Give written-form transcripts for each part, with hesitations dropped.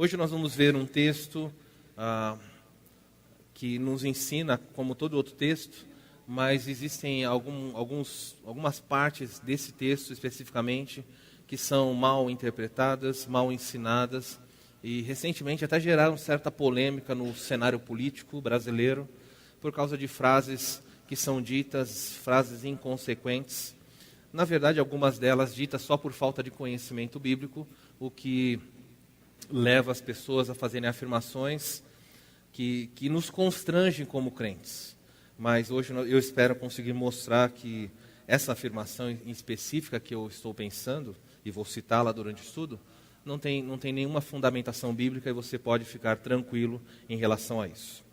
Hoje nós vamos ver um texto que nos ensina, como todo outro texto, mas existem algumas partes desse texto especificamente que são mal interpretadas, mal ensinadas e recentemente até geraram certa polêmica no cenário político brasileiro por causa de frases que são ditas, frases inconsequentes. Na verdade, algumas delas ditas só por falta de conhecimento bíblico, o que leva as pessoas a fazerem afirmações que nos constrangem como crentes. Mas hoje eu espero conseguir mostrar que essa afirmação em específica que eu estou pensando, e vou citá-la durante o estudo, não tem nenhuma fundamentação bíblica e você pode ficar tranquilo em relação a isso.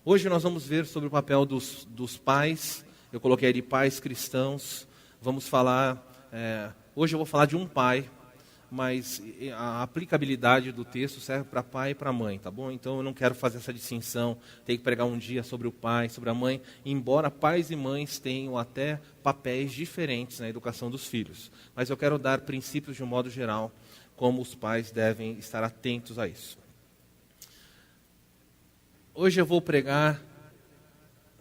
Hoje nós vamos ver sobre o papel dos pais, eu coloquei ali pais cristãos, vamos falar, hoje eu vou falar de um pai, mas a aplicabilidade do texto serve para pai e para mãe, tá bom? Então eu não quero fazer essa distinção, ter que pregar um dia sobre o pai, sobre a mãe, embora pais e mães tenham até papéis diferentes na educação dos filhos. Mas eu quero dar princípios de um modo geral, como os pais devem estar atentos a isso. Hoje eu vou pregar,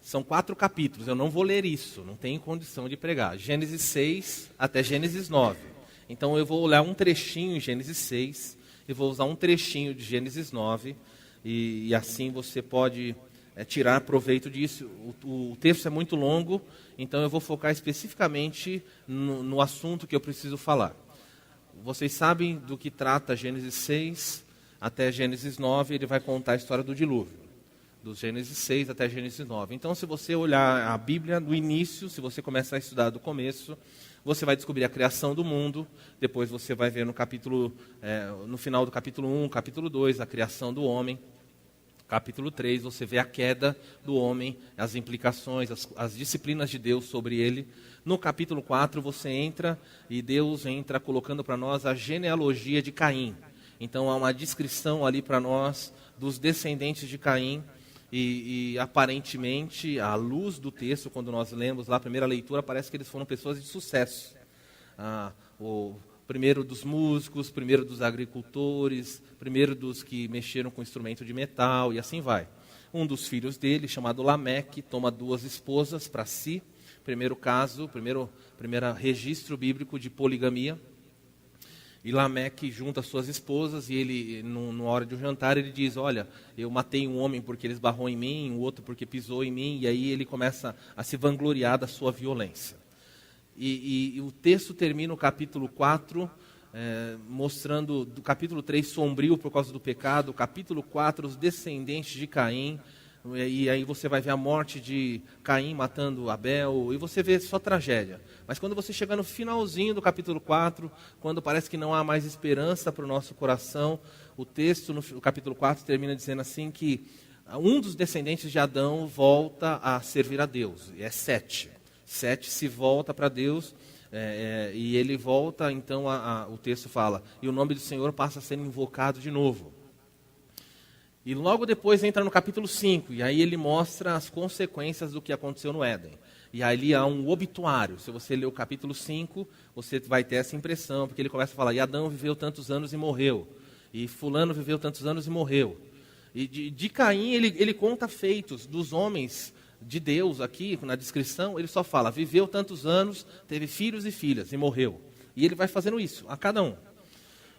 são 4 capítulos, eu não vou ler isso, não tenho condição de pregar. Gênesis 6 até Gênesis 9. Então eu vou olhar um trechinho em Gênesis 6 e vou usar um trechinho de Gênesis 9 e assim você pode tirar proveito disso. O texto é muito longo, então eu vou focar especificamente no assunto que eu preciso falar. Vocês sabem do que trata Gênesis 6 até Gênesis 9, ele vai contar a história do dilúvio. Do Gênesis 6 até Gênesis 9. Então se você olhar a Bíblia do início, se você começar a estudar do começo, você vai descobrir a criação do mundo, depois você vai ver no final do capítulo 1, capítulo 2, a criação do homem. Capítulo 3, você vê a queda do homem, as implicações, as disciplinas de Deus sobre ele. No capítulo 4, você entra e Deus entra colocando para nós a genealogia de Caim. Então há uma descrição ali para nós dos descendentes de Caim. E aparentemente, à luz do texto, quando nós lemos lá a primeira leitura, parece que eles foram pessoas de sucesso. O primeiro dos músicos, primeiro dos agricultores, primeiro dos que mexeram com instrumento de metal, e assim vai. Um dos filhos dele, chamado Lameque, toma 2 esposas para si. Primeiro caso, primeiro registro bíblico de poligamia. E Lameque junta suas esposas e ele, numa hora de um jantar, ele diz, olha, eu matei um homem porque ele esbarrou em mim, o outro porque pisou em mim, e aí ele começa a se vangloriar da sua violência. E o texto termina o capítulo 4, mostrando do capítulo 3 sombrio por causa do pecado, o capítulo 4 os descendentes de Caim, e aí você vai ver a morte de Caim matando Abel, e você vê só tragédia. Mas quando você chega no finalzinho do capítulo 4, quando parece que não há mais esperança para o nosso coração, o texto no capítulo 4 termina dizendo assim que um dos descendentes de Adão volta a servir a Deus, e é Sete. Sete se volta para Deus, e ele volta, então o texto fala, e o nome do Senhor passa a ser invocado de novo. E logo depois entra no capítulo 5, e aí ele mostra as consequências do que aconteceu no Éden. E ali há um obituário. Se você ler o capítulo 5, você vai ter essa impressão, porque ele começa a falar, e Adão viveu tantos anos e morreu. E fulano viveu tantos anos e morreu. E de Caim ele conta feitos dos homens de Deus aqui, na descrição, ele só fala, viveu tantos anos, teve filhos e filhas e morreu. E ele vai fazendo isso, a cada um.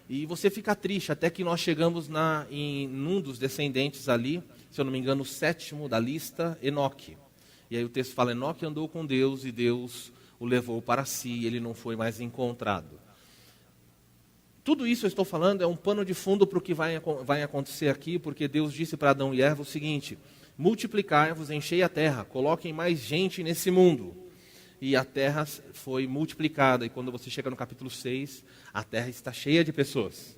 E você fica triste, até que nós chegamos em um dos descendentes ali, se eu não me engano, o 7º da lista, Enoque. E aí o texto fala, Enoque andou com Deus e Deus o levou para si, e ele não foi mais encontrado. Tudo isso eu estou falando é um pano de fundo para o que vai acontecer aqui, porque Deus disse para Adão e Eva o seguinte, multiplicai-vos, enchei a terra, coloquem mais gente nesse mundo. E a terra foi multiplicada, e quando você chega no capítulo 6, a terra está cheia de pessoas.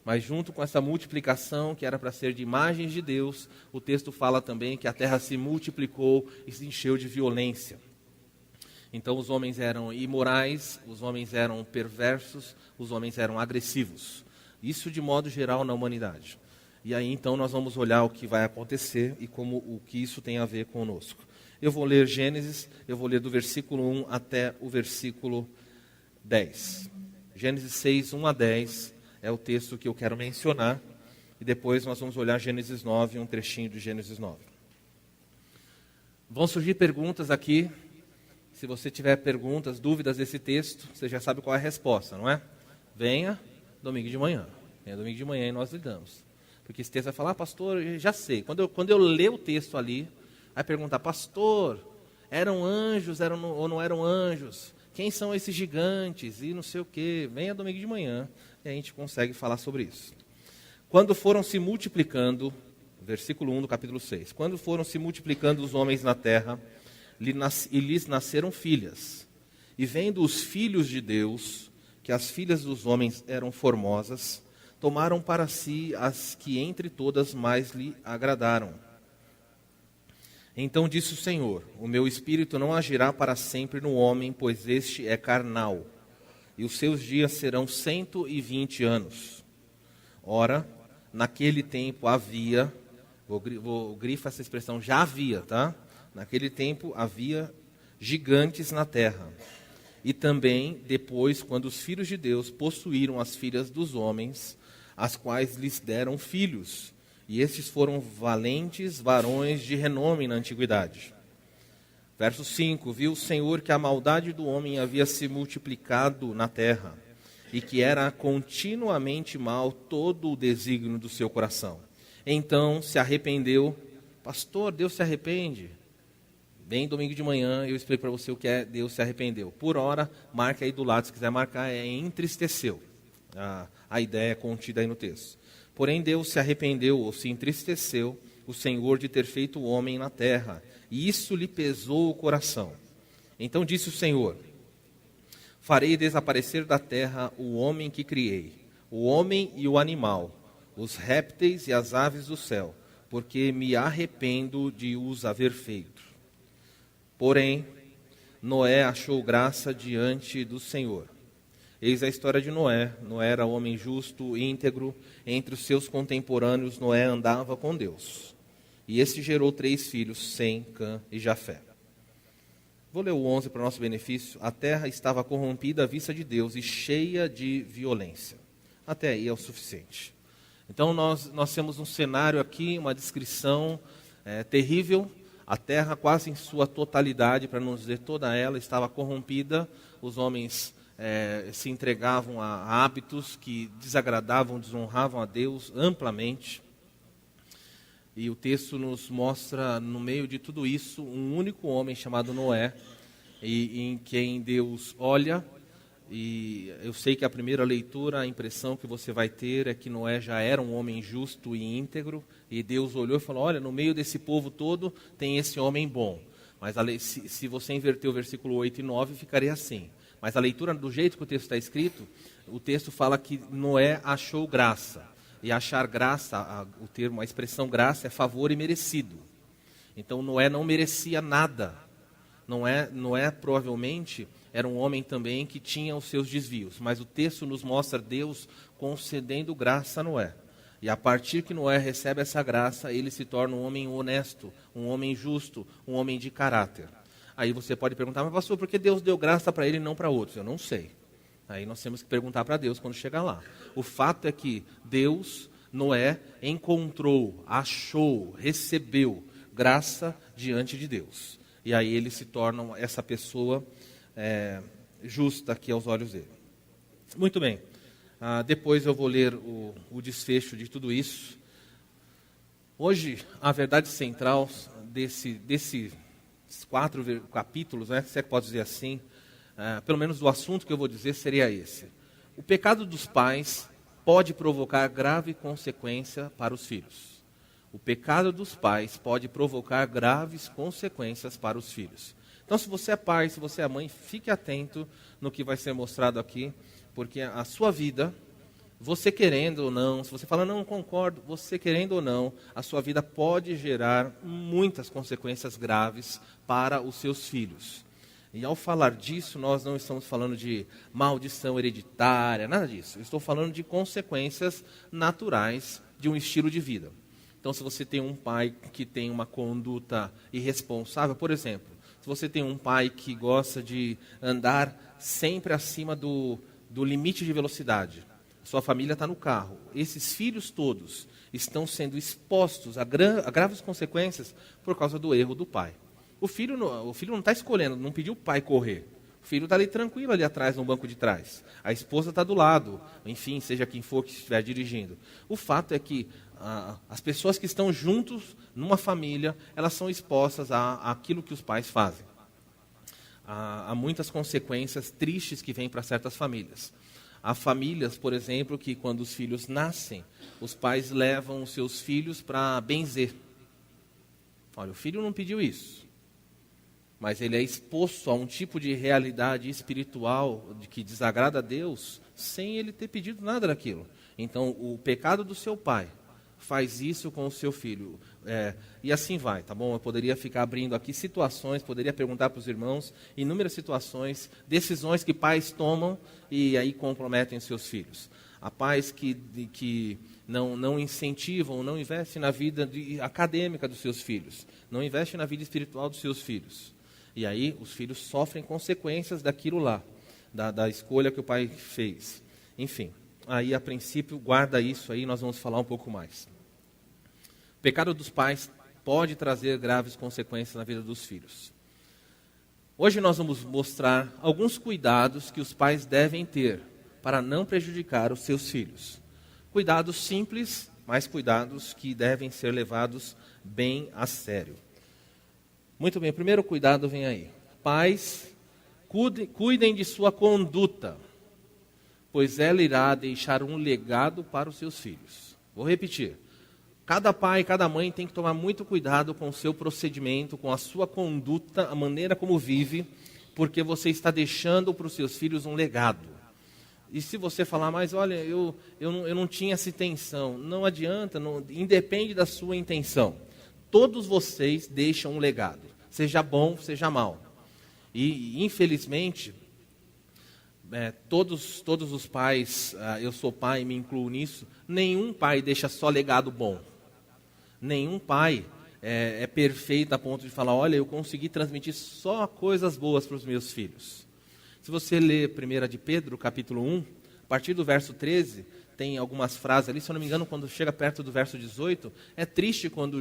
Mas junto com essa multiplicação, que era para ser de imagens de Deus, o texto fala também que a terra se multiplicou e se encheu de violência. Então os homens eram imorais, os homens eram perversos, os homens eram agressivos. Isso de modo geral na humanidade. E aí então nós vamos olhar o que vai acontecer e o que isso tem a ver conosco. Eu vou ler Gênesis, eu vou ler do versículo 1 até o versículo 10. Gênesis 6, 1 a 10 é o texto que eu quero mencionar. e depois nós vamos olhar Gênesis 9, um trechinho de Gênesis 9. Vão surgir perguntas aqui. Se você tiver perguntas, dúvidas desse texto, você já sabe qual é a resposta, não é? Venha domingo de manhã. Venha domingo de manhã e nós lidamos. Porque esse texto vai falar, pastor, eu já sei. Quando eu ler o texto ali, vai perguntar, pastor, eram anjos ou não eram anjos? Quem são esses gigantes? E não sei o quê. Venha domingo de manhã e a gente consegue falar sobre isso. Quando foram se multiplicando, versículo 1 do capítulo 6. Quando foram se multiplicando os homens na terra, e lhes nasceram filhas. E vendo os filhos de Deus, que as filhas dos homens eram formosas, tomaram para si as que entre todas mais lhe agradaram. Então disse o Senhor, o meu espírito não agirá para sempre no homem, pois este é carnal, e os seus dias serão 120 anos. Ora, naquele tempo havia, vou grifar essa expressão, já havia, tá? Naquele tempo havia gigantes na terra. E também depois, quando os filhos de Deus possuíram as filhas dos homens, as quais lhes deram filhos. E estes foram valentes varões de renome na antiguidade. Verso 5. Viu o Senhor que a maldade do homem havia se multiplicado na terra, e que era continuamente mal todo o desígnio do seu coração. Então se arrependeu. Pastor, Deus se arrepende? Bem, domingo de manhã eu explico para você o que é Deus se arrependeu. Por hora, marca aí do lado, se quiser marcar, é entristeceu. A ideia é contida aí no texto. Porém, Deus se arrependeu ou se entristeceu, o Senhor, de ter feito o homem na terra, e isso lhe pesou o coração. Então disse o Senhor, farei desaparecer da terra o homem que criei, o homem e o animal, os répteis e as aves do céu, porque me arrependo de os haver feito. Porém, Noé achou graça diante do Senhor. Eis a história de Noé. Noé era homem justo, íntegro. Entre os seus contemporâneos, Noé andava com Deus. E este gerou 3 filhos, Sem, Cã e Jafé. Vou ler o 11 para o nosso benefício. A terra estava corrompida à vista de Deus e cheia de violência. Até aí é o suficiente. Então nós temos um cenário aqui, uma descrição terrível. A terra quase em sua totalidade, para não dizer toda ela, estava corrompida. Os homens se entregavam a hábitos que desagradavam, desonravam a Deus amplamente. E o texto nos mostra, no meio de tudo isso, um único homem chamado Noé, em quem Deus olha. E eu sei que a primeira leitura, a impressão que você vai ter é que Noé já era um homem justo e íntegro, e Deus olhou e falou, olha, no meio desse povo todo tem esse homem bom. Mas se você inverter o versículo 8 e 9, ficaria assim. Mas a leitura, do jeito que o texto está escrito, o texto fala que Noé achou graça. E achar graça, a expressão graça é favor e merecido. Então Noé não merecia nada. Noé provavelmente era um homem também que tinha os seus desvios, mas o texto nos mostra Deus concedendo graça a Noé. E a partir que Noé recebe essa graça, ele se torna um homem honesto, um homem justo, um homem de caráter. Aí você pode perguntar, mas pastor, por que Deus deu graça para ele e não para outros? Eu não sei. Aí nós temos que perguntar para Deus quando chegar lá. O fato é que Deus, Noé, encontrou, achou, recebeu graça diante de Deus. E aí ele se torna essa pessoa justa aqui aos olhos dele. Muito bem. Depois eu vou ler o desfecho de tudo isso. Hoje, a verdade central desses 4 capítulos, né, se é que pode dizer assim, pelo menos o assunto que eu vou dizer seria esse. O pecado dos pais pode provocar grave consequência para os filhos. O pecado dos pais pode provocar graves consequências para os filhos. Então, se você é pai, se você é mãe, fique atento no que vai ser mostrado aqui, porque a sua vida, você querendo ou não, se você fala, não concordo, você querendo ou não, a sua vida pode gerar muitas consequências graves para os seus filhos. E ao falar disso, nós não estamos falando de maldição hereditária, nada disso. Eu estou falando de consequências naturais de um estilo de vida. Então, se você tem um pai que tem uma conduta irresponsável, por exemplo, se você tem um pai que gosta de andar sempre acima do limite de velocidade, sua família está no carro. Esses filhos todos estão sendo expostos a graves consequências por causa do erro do pai. O filho não está escolhendo, não pediu o pai correr. O filho está ali tranquilo, ali atrás, no banco de trás. A esposa está do lado, enfim, seja quem for que estiver dirigindo. O fato é que as pessoas que estão juntos numa família, elas são expostas àquilo que os pais fazem. Há muitas consequências tristes que vêm para certas famílias. Há famílias, por exemplo, que quando os filhos nascem, os pais levam os seus filhos para benzer. Olha, o filho não pediu isso, mas ele é exposto a um tipo de realidade espiritual que desagrada a Deus, sem ele ter pedido nada daquilo. Então, o pecado do seu pai faz isso com o seu filho. E assim vai, tá bom? Eu poderia ficar abrindo aqui situações, poderia perguntar para os irmãos, inúmeras situações, decisões que pais tomam e aí comprometem seus filhos. Há pais que não incentivam, não investem na vida acadêmica dos seus filhos, não investem na vida espiritual dos seus filhos. E aí os filhos sofrem consequências daquilo lá, da escolha que o pai fez. Enfim, aí a princípio guarda isso aí, nós vamos falar um pouco mais. O pecado dos pais pode trazer graves consequências na vida dos filhos. Hoje nós vamos mostrar alguns cuidados que os pais devem ter para não prejudicar os seus filhos. Cuidados simples, mas cuidados que devem ser levados bem a sério. Muito bem, o primeiro cuidado vem aí. Pais, cuidem de sua conduta, pois ela irá deixar um legado para os seus filhos. Vou repetir. Cada pai e cada mãe tem que tomar muito cuidado com o seu procedimento, com a sua conduta, a maneira como vive, porque você está deixando para os seus filhos um legado. E se você falar, mas olha, eu não tinha essa intenção, não adianta, independe da sua intenção. Todos vocês deixam um legado, seja bom, seja mal. E infelizmente, todos os pais, eu sou pai e me incluo nisso, nenhum pai deixa só legado bom. Nenhum pai é perfeito a ponto de falar, olha, eu consegui transmitir só coisas boas para os meus filhos. Se você ler 1 de Pedro, capítulo 1, a partir do verso 13, tem algumas frases ali, se eu não me engano, quando chega perto do verso 18, é triste quando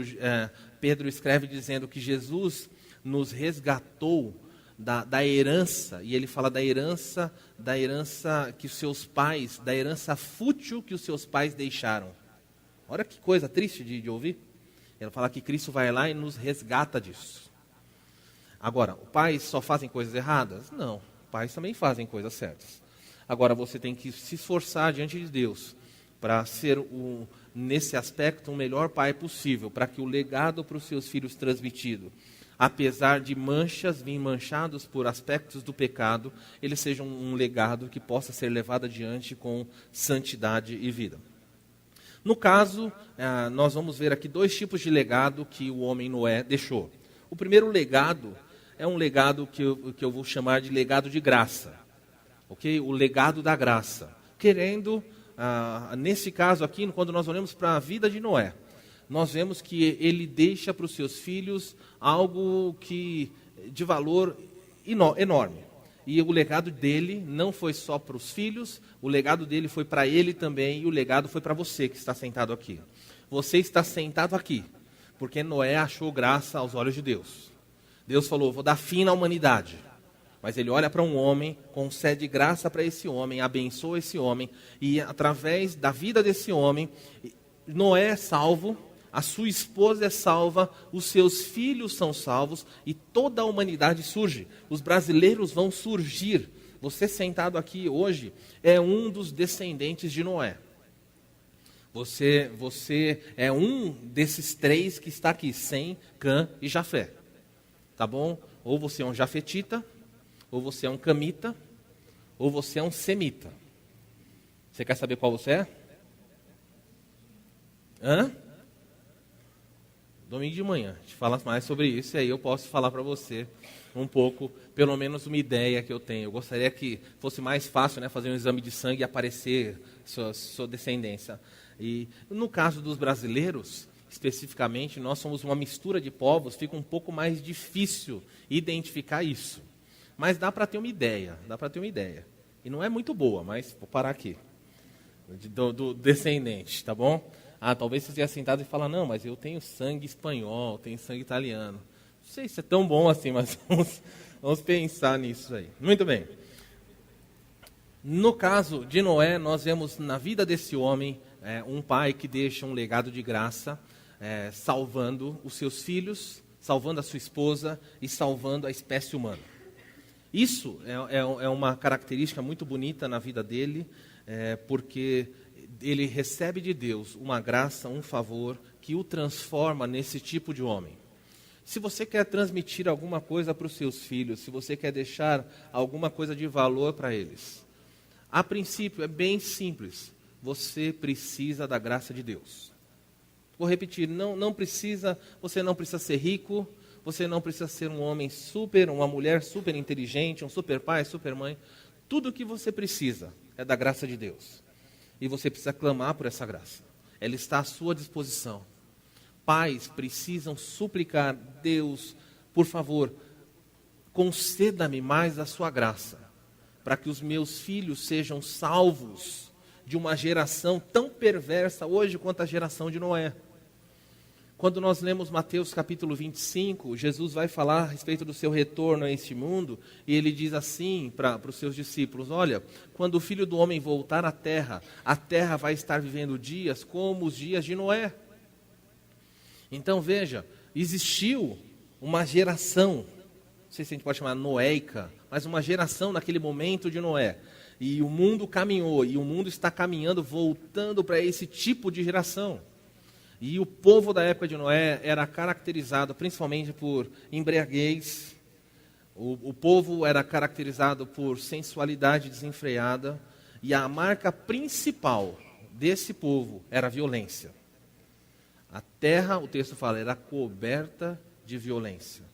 Pedro escreve dizendo que Jesus nos resgatou da herança, e ele fala da herança que os seus pais, da herança fútil que os seus pais deixaram. Olha que coisa triste de ouvir. Ele fala que Cristo vai lá e nos resgata disso. Agora, os pais só fazem coisas erradas? Não, pais também fazem coisas certas. Agora, você tem que se esforçar diante de Deus para ser, nesse aspecto, o melhor pai possível, para que o legado para os seus filhos transmitido, apesar de manchas, vir manchados por aspectos do pecado, ele seja um legado que possa ser levado adiante com santidade e vida. No caso, nós vamos ver aqui dois tipos de legado que o homem Noé deixou. O primeiro legado é um legado que eu vou chamar de legado de graça. Okay? O legado da graça. Nesse caso aqui, quando nós olhamos para a vida de Noé, nós vemos que ele deixa para os seus filhos algo de valor enorme. E o legado dele não foi só para os filhos, o legado dele foi para ele também, e o legado foi para você que está sentado aqui. Você está sentado aqui, porque Noé achou graça aos olhos de Deus. Deus falou, vou dar fim na humanidade. Mas ele olha para um homem, concede graça para esse homem, abençoa esse homem, e através da vida desse homem, Noé é salvo, a sua esposa é salva, os seus filhos são salvos e toda a humanidade surge. Os brasileiros vão surgir. Você sentado aqui hoje é um dos descendentes de Noé. Você é um desses três que está aqui, Sem, Cã e Jafé. Tá bom? Ou você é um jafetita, ou você é um camita, ou você é um semita. Você quer saber qual você é? Domingo de manhã, a gente fala mais sobre isso, e aí eu posso falar para você um pouco, pelo menos uma ideia que eu tenho. Eu gostaria que fosse mais fácil, né, fazer um exame de sangue e aparecer sua descendência. E no caso dos brasileiros, especificamente, nós somos uma mistura de povos, fica um pouco mais difícil identificar isso. Mas dá para ter uma ideia, E não é muito boa, mas vou parar aqui. do descendente, tá bom? Talvez você esteja sentado e fala, não, mas eu tenho sangue espanhol, tenho sangue italiano. Não sei se é tão bom assim, mas vamos pensar nisso aí. Muito bem. No caso de Noé, nós vemos na vida desse homem um pai que deixa um legado de graça, salvando os seus filhos, salvando a sua esposa e salvando a espécie humana. Isso é uma característica muito bonita na vida dele, porque ele recebe de Deus uma graça, um favor, que o transforma nesse tipo de homem. Se você quer transmitir alguma coisa para os seus filhos, se você quer deixar alguma coisa de valor para eles, a princípio é bem simples, você precisa da graça de Deus. Vou repetir, você não precisa ser rico, você não precisa ser um homem uma mulher super inteligente, um super pai, super mãe. Tudo o que você precisa é da graça de Deus. E você precisa clamar por essa graça. Ela está à sua disposição. Pais precisam suplicar, Deus, por favor, conceda-me mais a sua graça, para que os meus filhos sejam salvos de uma geração tão perversa hoje quanto a geração de Noé. Quando nós lemos Mateus capítulo 25, Jesus vai falar a respeito do seu retorno a este mundo, e ele diz assim para os seus discípulos, olha, quando o Filho do Homem voltar à terra, a terra vai estar vivendo dias como os dias de Noé. Então veja, existiu uma geração, não sei se a gente pode chamar noéica, mas uma geração naquele momento de Noé. E o mundo caminhou, e o mundo está caminhando, voltando para esse tipo de geração. E o povo da época de Noé era caracterizado principalmente por embriaguez, o povo era caracterizado por sensualidade desenfreada, e a marca principal desse povo era a violência. A terra, o texto fala, era coberta de violência.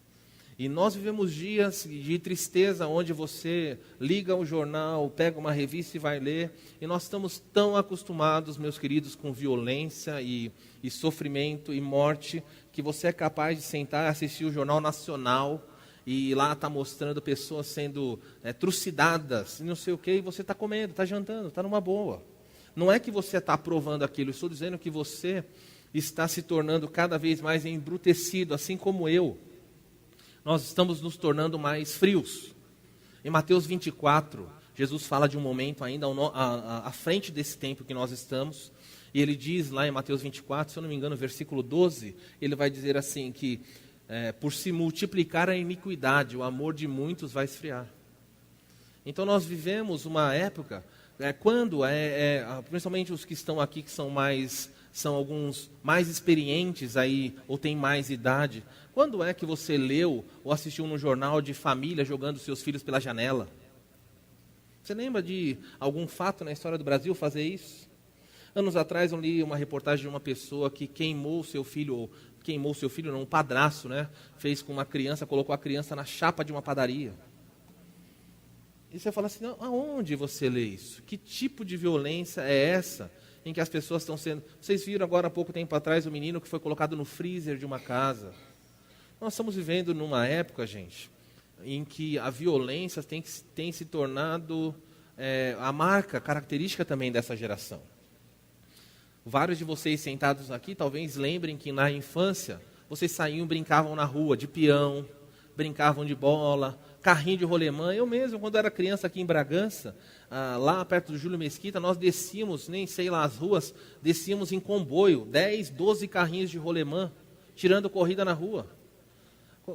E nós vivemos dias de tristeza, onde você liga o jornal, pega uma revista e vai ler, e nós estamos tão acostumados, meus queridos, com violência e sofrimento e morte, que você é capaz de sentar e assistir o Jornal Nacional, e lá está mostrando pessoas sendo trucidadas, e não sei o quê, e você está comendo, está jantando, está numa boa. Não é que você está aprovando aquilo, eu estou dizendo que você está se tornando cada vez mais embrutecido, assim como eu. Nós estamos nos tornando mais frios. Em Mateus 24, Jesus fala de um momento ainda à frente desse tempo que nós estamos, e ele diz lá em Mateus 24, se eu não me engano, versículo 12, ele vai dizer assim que por se multiplicar a iniquidade, o amor de muitos vai esfriar. Então nós vivemos uma época, quando, principalmente os que estão aqui, que são alguns mais experientes aí, ou têm mais idade, quando é que você leu ou assistiu num jornal de família jogando seus filhos pela janela? Você lembra de algum fato na história do Brasil fazer isso? Anos atrás eu li uma reportagem de uma pessoa que queimou seu filho não, um padrasto, né? Fez com uma criança, colocou a criança na chapa de uma padaria. E você fala assim, não, aonde você lê isso? Que tipo de violência é essa em que as pessoas estão sendo... Vocês viram agora há pouco tempo atrás o menino que foi colocado no freezer de uma casa. Nós estamos vivendo numa época, gente, em que a violência tem se tornado a marca, característica também dessa geração. Vários de vocês sentados aqui talvez lembrem que na infância vocês saíam, brincavam na rua de peão, brincavam de bola, carrinho de rolemã. Eu mesmo, quando era criança aqui em Bragança, lá perto do Júlio Mesquita, nós descíamos, nem sei lá as ruas, descíamos em comboio, 10, 12 carrinhos de rolemã, tirando corrida na rua.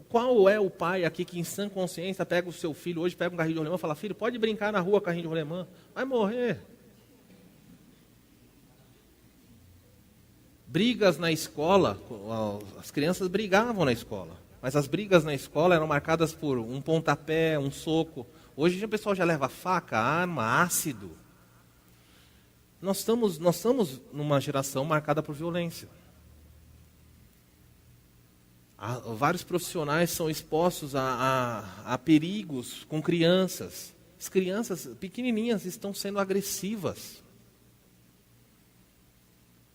Qual é o pai aqui que em sã consciência pega o seu filho hoje, pega um carrinho de rolemã e fala, filho, pode brincar na rua carrinho de rolemã, vai morrer. Brigas na escola, as crianças brigavam na escola, mas as brigas na escola eram marcadas por um pontapé, um soco. Hoje o pessoal já leva faca, arma, ácido. Nós estamos numa geração marcada por violência. Vários profissionais são expostos a perigos com crianças. As crianças pequenininhas estão sendo agressivas.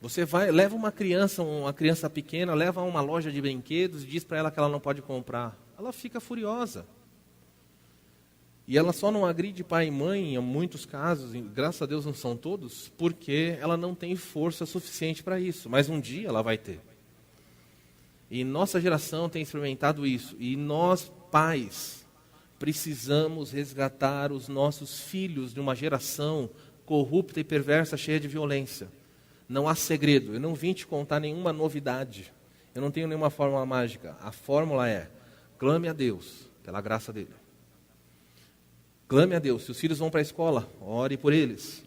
Você leva uma criança pequena, leva a uma loja de brinquedos e diz para ela que ela não pode comprar. Ela fica furiosa. E ela só não agride pai e mãe, em muitos casos, e graças a Deus não são todos, porque ela não tem força suficiente para isso. Mas um dia ela vai ter. E nossa geração tem experimentado isso. E nós, pais, precisamos resgatar os nossos filhos de uma geração corrupta e perversa, cheia de violência. Não há segredo. Eu não vim te contar nenhuma novidade. Eu não tenho nenhuma fórmula mágica. A fórmula é: clame a Deus, pela graça dele. Clame a Deus. Se os filhos vão para a escola, ore por eles.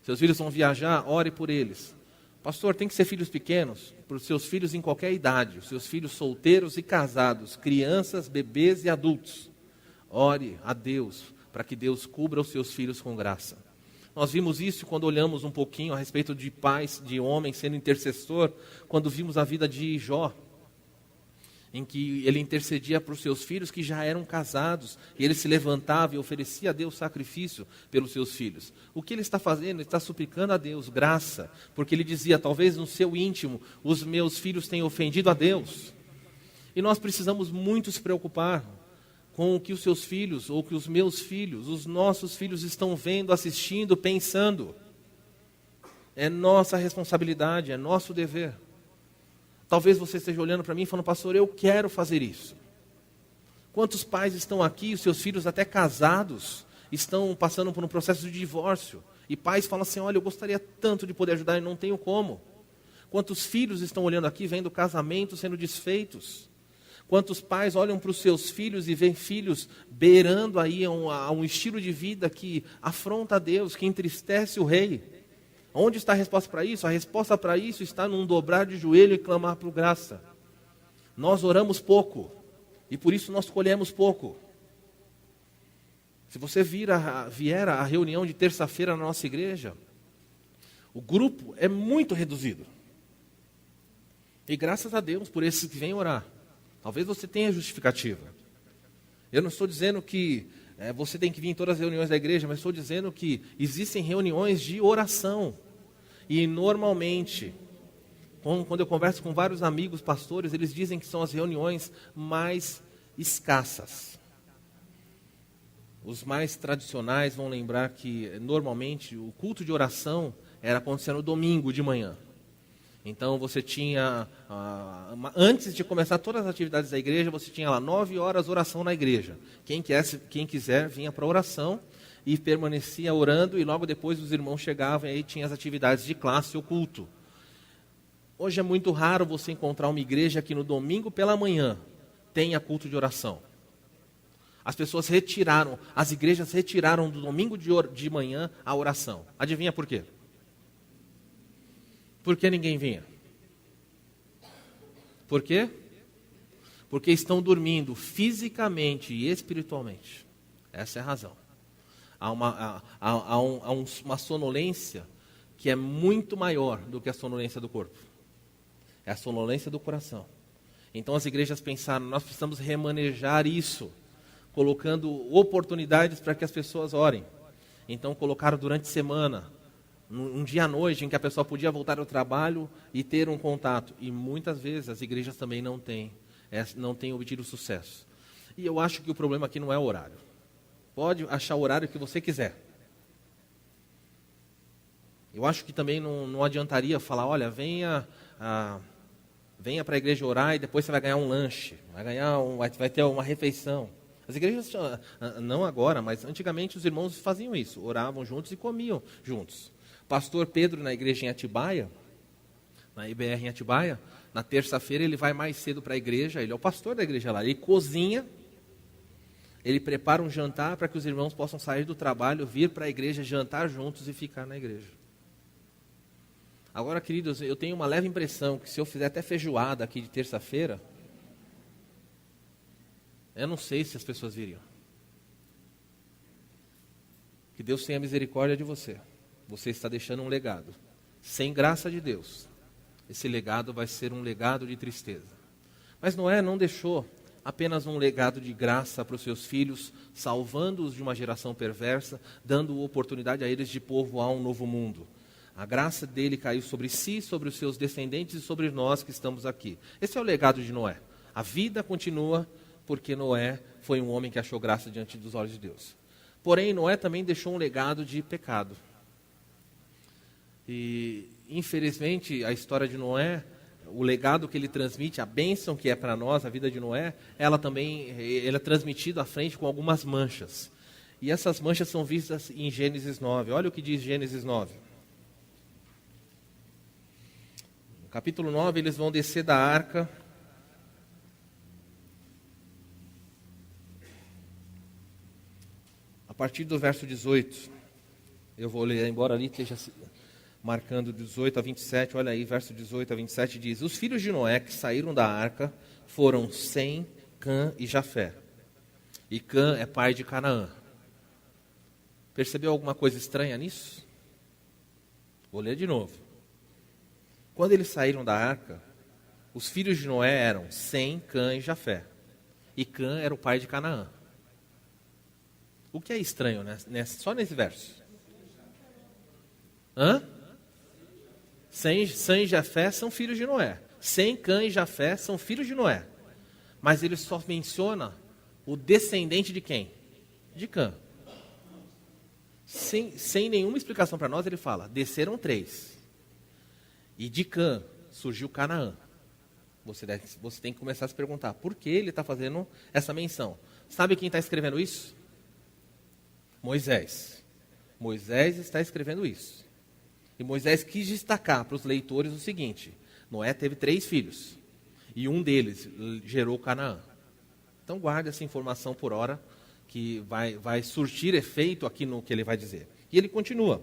Se os filhos vão viajar, ore por eles. Pastor, tem que ser filhos pequenos? Para os seus filhos em qualquer idade. Os seus filhos solteiros e casados, crianças, bebês e adultos. Ore a Deus, para que Deus cubra os seus filhos com graça. Nós vimos isso quando olhamos um pouquinho a respeito de pais, de homens sendo intercessor, quando vimos a vida de Jó, em que ele intercedia para os seus filhos que já eram casados, e ele se levantava e oferecia a Deus sacrifício pelos seus filhos. O que ele está fazendo? Ele está suplicando a Deus graça, porque ele dizia: talvez no seu íntimo os meus filhos tenham ofendido a Deus. E nós precisamos muito se preocupar com o que os seus filhos, ou que os meus filhos, os nossos filhos estão vendo, assistindo, pensando. É nossa responsabilidade, é nosso dever. Talvez você esteja olhando para mim e falando: pastor, eu quero fazer isso. Quantos pais estão aqui, os seus filhos até casados, estão passando por um processo de divórcio, e pais falam assim: olha, eu gostaria tanto de poder ajudar e não tenho como. Quantos filhos estão olhando aqui, vendo casamentos sendo desfeitos? Quantos pais olham para os seus filhos e veem filhos beirando aí a um estilo de vida que afronta a Deus, que entristece o rei? Onde está a resposta para isso? A resposta para isso está num dobrar de joelho e clamar por graça. Nós oramos pouco, e por isso nós colhemos pouco. Se você vier à reunião de terça-feira na nossa igreja, o grupo é muito reduzido. E graças a Deus por esses que vêm orar. Talvez você tenha justificativa. Eu não estou dizendo que você tem que vir em todas as reuniões da igreja, mas estou dizendo que existem reuniões de oração. E normalmente, quando eu converso com vários amigos pastores, eles dizem que são as reuniões mais escassas. Os mais tradicionais vão lembrar que normalmente o culto de oração era acontecer no domingo de manhã. Então você tinha, antes de começar todas as atividades da igreja, você tinha lá 9 horas oração na igreja. Quem quiser vinha para a oração e permanecia orando, e logo depois os irmãos chegavam e aí tinha as atividades de classe ou culto. Hoje é muito raro você encontrar uma igreja que no domingo pela manhã tenha culto de oração. As pessoas as igrejas retiraram do domingo de manhã a oração. Adivinha por quê? Por que ninguém vinha? Por quê? Porque estão dormindo fisicamente e espiritualmente. Essa é a razão. Há uma sonolência que é muito maior do que a sonolência do corpo. É a sonolência do coração. Então as igrejas pensaram: nós precisamos remanejar isso, colocando oportunidades para que as pessoas orem. Então colocaram durante a semana, um dia à noite em que a pessoa podia voltar ao trabalho e ter um contato. E muitas vezes as igrejas também não têm obtido sucesso. E eu acho que o problema aqui não é o horário. Pode achar o horário que você quiser. Eu acho que também não adiantaria falar: olha, venha para a igreja orar e depois você vai ganhar um lanche, vai ter uma refeição. As igrejas, não agora, mas antigamente os irmãos faziam isso, oravam juntos e comiam juntos. Pastor Pedro, na igreja em Atibaia, na IBR em Atibaia, na terça-feira ele vai mais cedo para a igreja, ele é o pastor da igreja lá, ele cozinha, ele prepara um jantar para que os irmãos possam sair do trabalho, vir para a igreja, jantar juntos e ficar na igreja. Agora, queridos, eu tenho uma leve impressão que se eu fizer até feijoada aqui de terça-feira, eu não sei se as pessoas viriam. Que Deus tenha misericórdia de você. Você está deixando um legado. Sem graça de Deus, esse legado vai ser um legado de tristeza. Mas Noé não deixou apenas um legado de graça para os seus filhos, salvando-os de uma geração perversa, dando oportunidade a eles de povoar um novo mundo. A graça dele caiu sobre si, sobre os seus descendentes e sobre nós que estamos aqui. Esse é o legado de Noé. A vida continua porque Noé foi um homem que achou graça diante dos olhos de Deus. Porém, Noé também deixou um legado de pecado. E, infelizmente, a história de Noé, o legado que ele transmite, a bênção que é para nós, a vida de Noé, ela é transmitida à frente com algumas manchas. E essas manchas são vistas em Gênesis 9. Olha o que diz Gênesis 9. No capítulo 9, eles vão descer da arca. A partir do verso 18. Eu vou ler, embora ali esteja marcando 18 a 27, olha aí, verso 18 a 27 diz: Os filhos de Noé que saíram da arca foram Sem, Cã e Jafé. E Cã é pai de Canaã. Percebeu alguma coisa estranha nisso? Vou ler de novo. Quando eles saíram da arca, os filhos de Noé eram Sem, Cã e Jafé. E Cã era o pai de Canaã. O que é estranho, né? Só nesse verso. Sem e Jafé são filhos de Noé. Sem, Cã e Jafé são filhos de Noé. Mas ele só menciona o descendente de quem? De Cã. Sem nenhuma explicação para nós, ele fala, desceram 3. E de Cã surgiu Canaã. Você tem que começar a se perguntar, por que ele está fazendo essa menção? Sabe quem está escrevendo isso? Moisés. Moisés está escrevendo isso. E Moisés quis destacar para os leitores o seguinte: Noé teve 3 filhos. E um deles gerou Canaã. Então guarde essa informação por hora, que vai surtir efeito aqui no que ele vai dizer. E ele continua: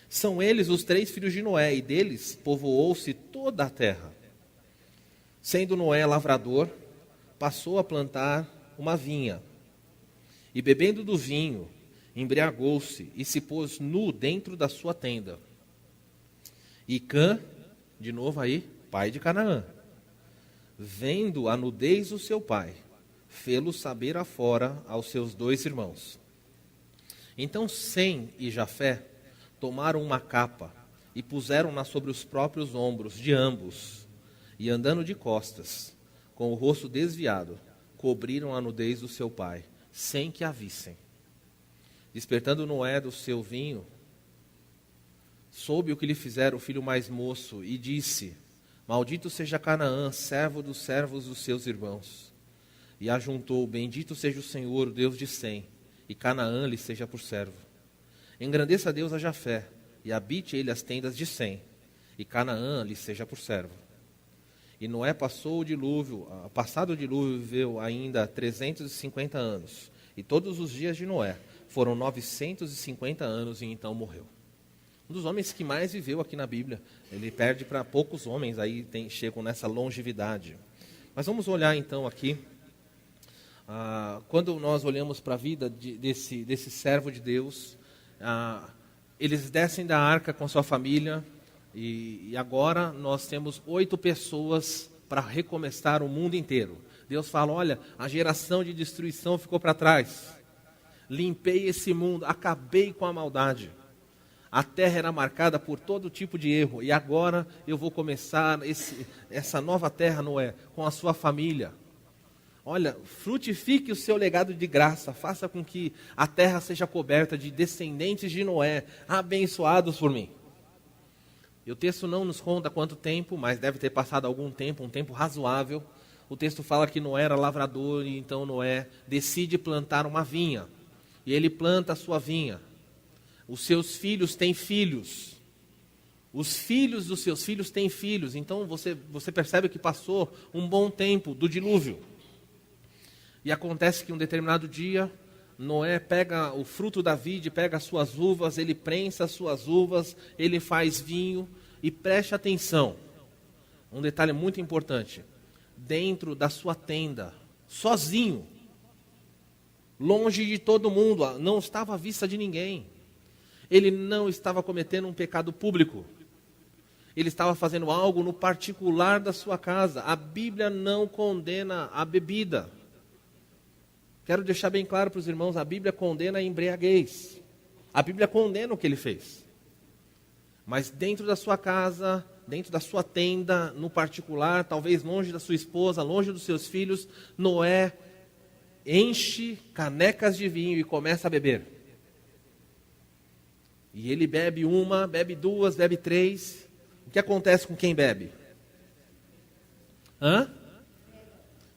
São eles os 3 filhos de Noé, e deles povoou-se toda a terra. Sendo Noé lavrador, passou a plantar uma vinha. E bebendo do vinho, embriagou-se e se pôs nu dentro da sua tenda. E Cã, de novo aí, pai de Canaã, vendo a nudez do seu pai, fê-lo saber afora aos seus 2 irmãos. Então Sem e Jafé tomaram uma capa e puseram-na sobre os próprios ombros de ambos, e andando de costas, com o rosto desviado, cobriram a nudez do seu pai, sem que a vissem. Despertando Noé do seu vinho, soube o que lhe fizera o filho mais moço, e disse: Maldito seja Canaã, servo dos servos dos seus irmãos. E ajuntou: Bendito seja o Senhor, o Deus de Sem, e Canaã lhe seja por servo. Engrandeça a Deus a Jafé, e habite ele as tendas de Sem, e Canaã lhe seja por servo. E Noé passado o dilúvio, viveu ainda 350 anos, e todos os dias de Noé foram 950 anos, e então morreu. Um dos homens que mais viveu aqui na Bíblia. Ele perde para poucos homens, aí chegam nessa longevidade. Mas vamos olhar então aqui, quando nós olhamos para a vida desse servo de Deus, eles descem da arca com sua família, e agora nós temos 8 pessoas para recomeçar o mundo inteiro. Deus fala: olha, a geração de destruição ficou para trás. Limpei esse mundo, acabei com a maldade. A terra era marcada por todo tipo de erro, e agora eu vou começar essa nova terra, Noé, com a sua família. Olha, frutifique o seu legado de graça, faça com que a terra seja coberta de descendentes de Noé, abençoados por mim. E o texto não nos conta quanto tempo, mas deve ter passado algum tempo, um tempo razoável. O texto fala que Noé era lavrador, e então Noé decide plantar uma vinha. E ele planta a sua vinha. Os seus filhos têm filhos. Os filhos dos seus filhos têm filhos. Então você percebe que passou um bom tempo do dilúvio. E acontece que um determinado dia, Noé pega o fruto da vide, pega as suas uvas, ele prensa as suas uvas, ele faz vinho, e preste atenção. Um detalhe muito importante. Dentro da sua tenda, sozinho, longe de todo mundo, não estava à vista de ninguém. Ele não estava cometendo um pecado público. Ele estava fazendo algo no particular da sua casa. A Bíblia não condena a bebida. Quero deixar bem claro para os irmãos, a Bíblia condena a embriaguez. A Bíblia condena o que ele fez. Mas dentro da sua casa, dentro da sua tenda, no particular, talvez longe da sua esposa, longe dos seus filhos, Noé enche canecas de vinho e começa a beber. E ele bebe uma, bebe duas, bebe três. O que acontece com quem bebe?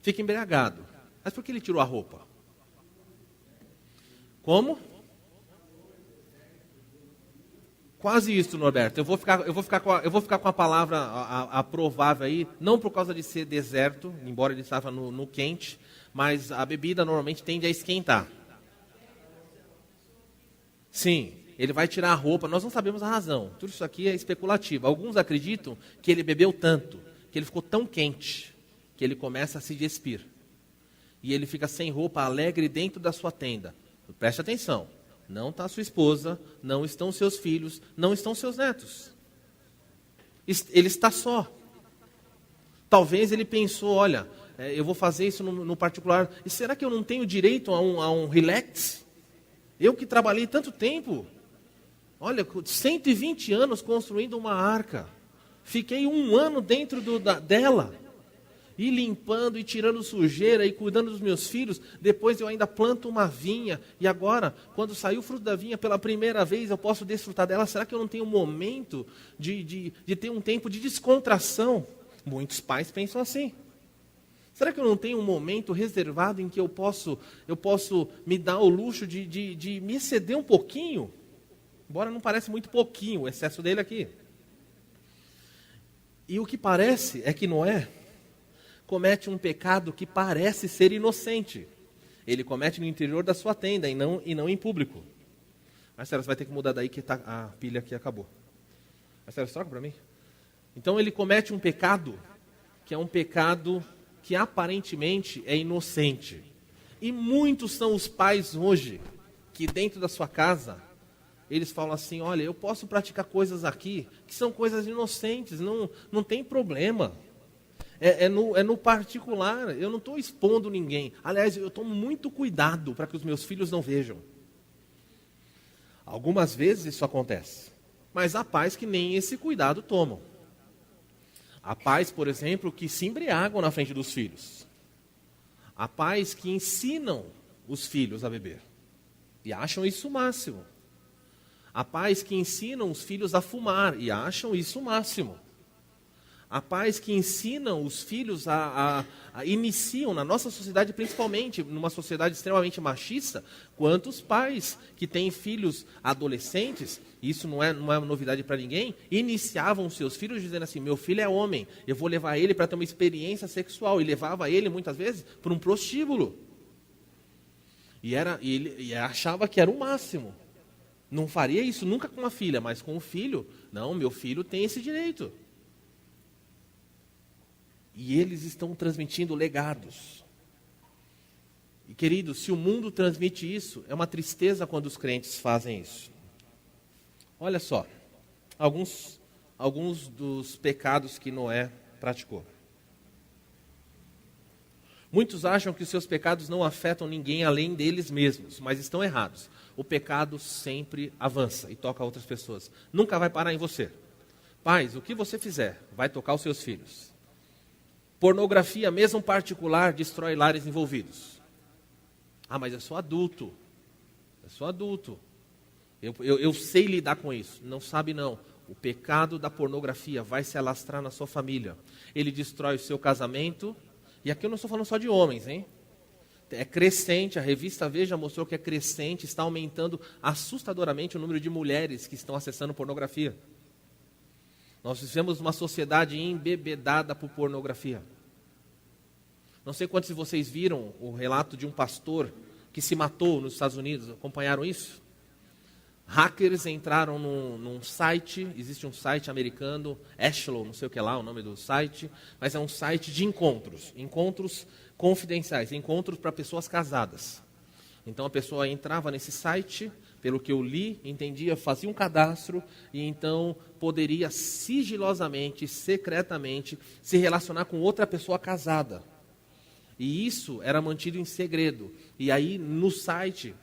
Fica embriagado. Mas por que ele tirou a roupa? Como? Quase isso, Norberto. Eu vou ficar com a palavra a provável aí, não por causa de ser deserto, embora ele estava no quente, mas a bebida normalmente tende a esquentar. Sim, ele vai tirar a roupa, nós não sabemos a razão. Tudo isso aqui é especulativo. Alguns acreditam que ele bebeu tanto, que ele ficou tão quente, que ele começa a se despir. E ele fica sem roupa, alegre dentro da sua tenda. Preste atenção. Não está sua esposa, não estão seus filhos, não estão seus netos. Ele está só. Talvez ele pensou, olha, eu vou fazer isso no particular. E será que eu não tenho direito a um relax? Eu que trabalhei tanto tempo. Olha, 120 anos construindo uma arca. Fiquei 1 ano dentro dela. E limpando, e tirando sujeira, e cuidando dos meus filhos. Depois eu ainda planto uma vinha. E agora, quando sair o fruto da vinha pela primeira vez, eu posso desfrutar dela. Será que eu não tenho um momento de ter um tempo de descontração? Muitos pais pensam assim. Será que eu não tenho um momento reservado em que eu posso me dar o luxo de me exceder um pouquinho? Embora não pareça muito pouquinho o excesso dele aqui. E o que parece é que Noé comete um pecado que parece ser inocente. Ele comete no interior da sua tenda e não em público. Marcelo, você vai ter que mudar daí que a pilha aqui acabou. Marcelo, troca para mim. Então ele comete um pecado que é um pecado que aparentemente é inocente. E muitos são os pais hoje que dentro da sua casa, eles falam assim, olha, eu posso praticar coisas aqui que são coisas inocentes, não tem problema. É no particular, eu não estou expondo ninguém. Aliás, eu tomo muito cuidado para que os meus filhos não vejam. Algumas vezes isso acontece, mas há pais que nem esse cuidado tomam. Há pais, por exemplo, que se embriagam na frente dos filhos. Há pais que ensinam os filhos a beber e acham isso o máximo. Há pais que ensinam os filhos a fumar e acham isso o máximo. Há pais que ensinam os filhos iniciam na nossa sociedade, principalmente numa sociedade extremamente machista, quantos pais que têm filhos adolescentes, isso não é novidade para ninguém, iniciavam seus filhos dizendo assim, meu filho é homem, eu vou levar ele para ter uma experiência sexual, e levava ele muitas vezes para um prostíbulo. E ele achava que era o máximo. Não faria isso nunca com a filha, mas com o filho, não, meu filho tem esse direito. E eles estão transmitindo legados. E queridos, se o mundo transmite isso, é uma tristeza quando os crentes fazem isso. Olha só, alguns dos pecados que Noé praticou. Muitos acham que os seus pecados não afetam ninguém além deles mesmos, mas estão errados. O pecado sempre avança e toca outras pessoas. Nunca vai parar em você. Pais, o que você fizer vai tocar os seus filhos. Pornografia, mesmo particular, destrói lares envolvidos. Ah, mas eu sou adulto. Eu sei lidar com isso. Não sabe não. O pecado da pornografia vai se alastrar na sua família. Ele destrói o seu casamento. E aqui eu não estou falando só de homens, hein? É crescente, a revista Veja mostrou que é crescente, está aumentando assustadoramente o número de mulheres que estão acessando pornografia. Nós vivemos uma sociedade embebedada por pornografia. Não sei quantos de vocês viram o relato de um pastor que se matou nos Estados Unidos. Acompanharam isso? Hackers entraram num site, existe um site americano, Ashlow, não sei o que lá, o nome do site, mas é um site de encontros confidenciais, encontros para pessoas casadas. Então a pessoa entrava nesse site, pelo que eu li, entendia, fazia um cadastro e então poderia sigilosamente, secretamente, se relacionar com outra pessoa casada. E isso era mantido em segredo. E aí no site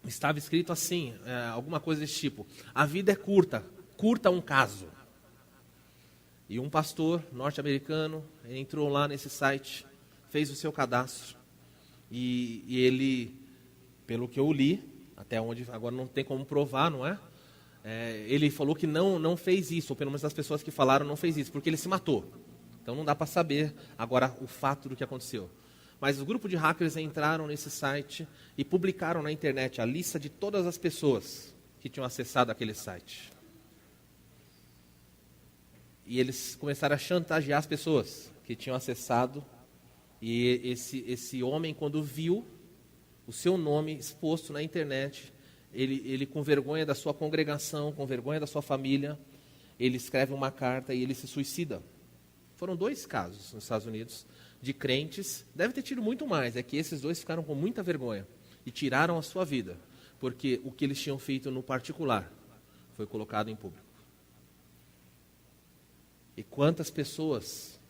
estava escrito assim, alguma coisa desse tipo: a vida é curta, curta um caso. E um pastor norte-americano entrou lá nesse site, fez o seu cadastro e ele, pelo que eu li, até onde agora não tem como provar, não é? ele falou que não fez isso, ou pelo menos as pessoas que falaram não fez isso, porque ele se matou. Então não dá para saber agora o fato do que aconteceu. Mas o grupo de hackers entraram nesse site e publicaram na internet a lista de todas as pessoas que tinham acessado aquele site. E eles começaram a chantagear as pessoas que tinham acessado. E esse homem, quando viu o seu nome exposto na internet, ele com vergonha da sua congregação, com vergonha da sua família, ele escreve uma carta e ele se suicida. Foram 2 casos nos Estados Unidos de crentes, deve ter tido muito mais, é que esses 2 ficaram com muita vergonha e tiraram a sua vida, porque o que eles tinham feito no particular foi colocado em público. E quantas pessoas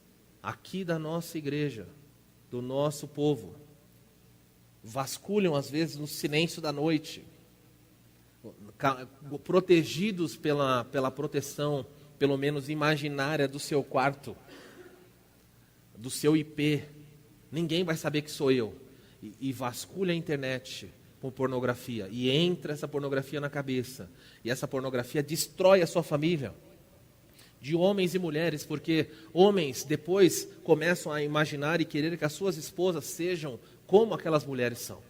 aqui da nossa igreja, do nosso povo, vasculham às vezes no silêncio da noite, protegidos pela proteção, pelo menos imaginária, do seu quarto, do seu IP, ninguém vai saber que sou eu, e vasculha a internet com pornografia, e entra essa pornografia na cabeça, e essa pornografia destrói a sua família, de homens e mulheres, porque homens depois começam a imaginar e querer que as suas esposas sejam como aquelas mulheres são,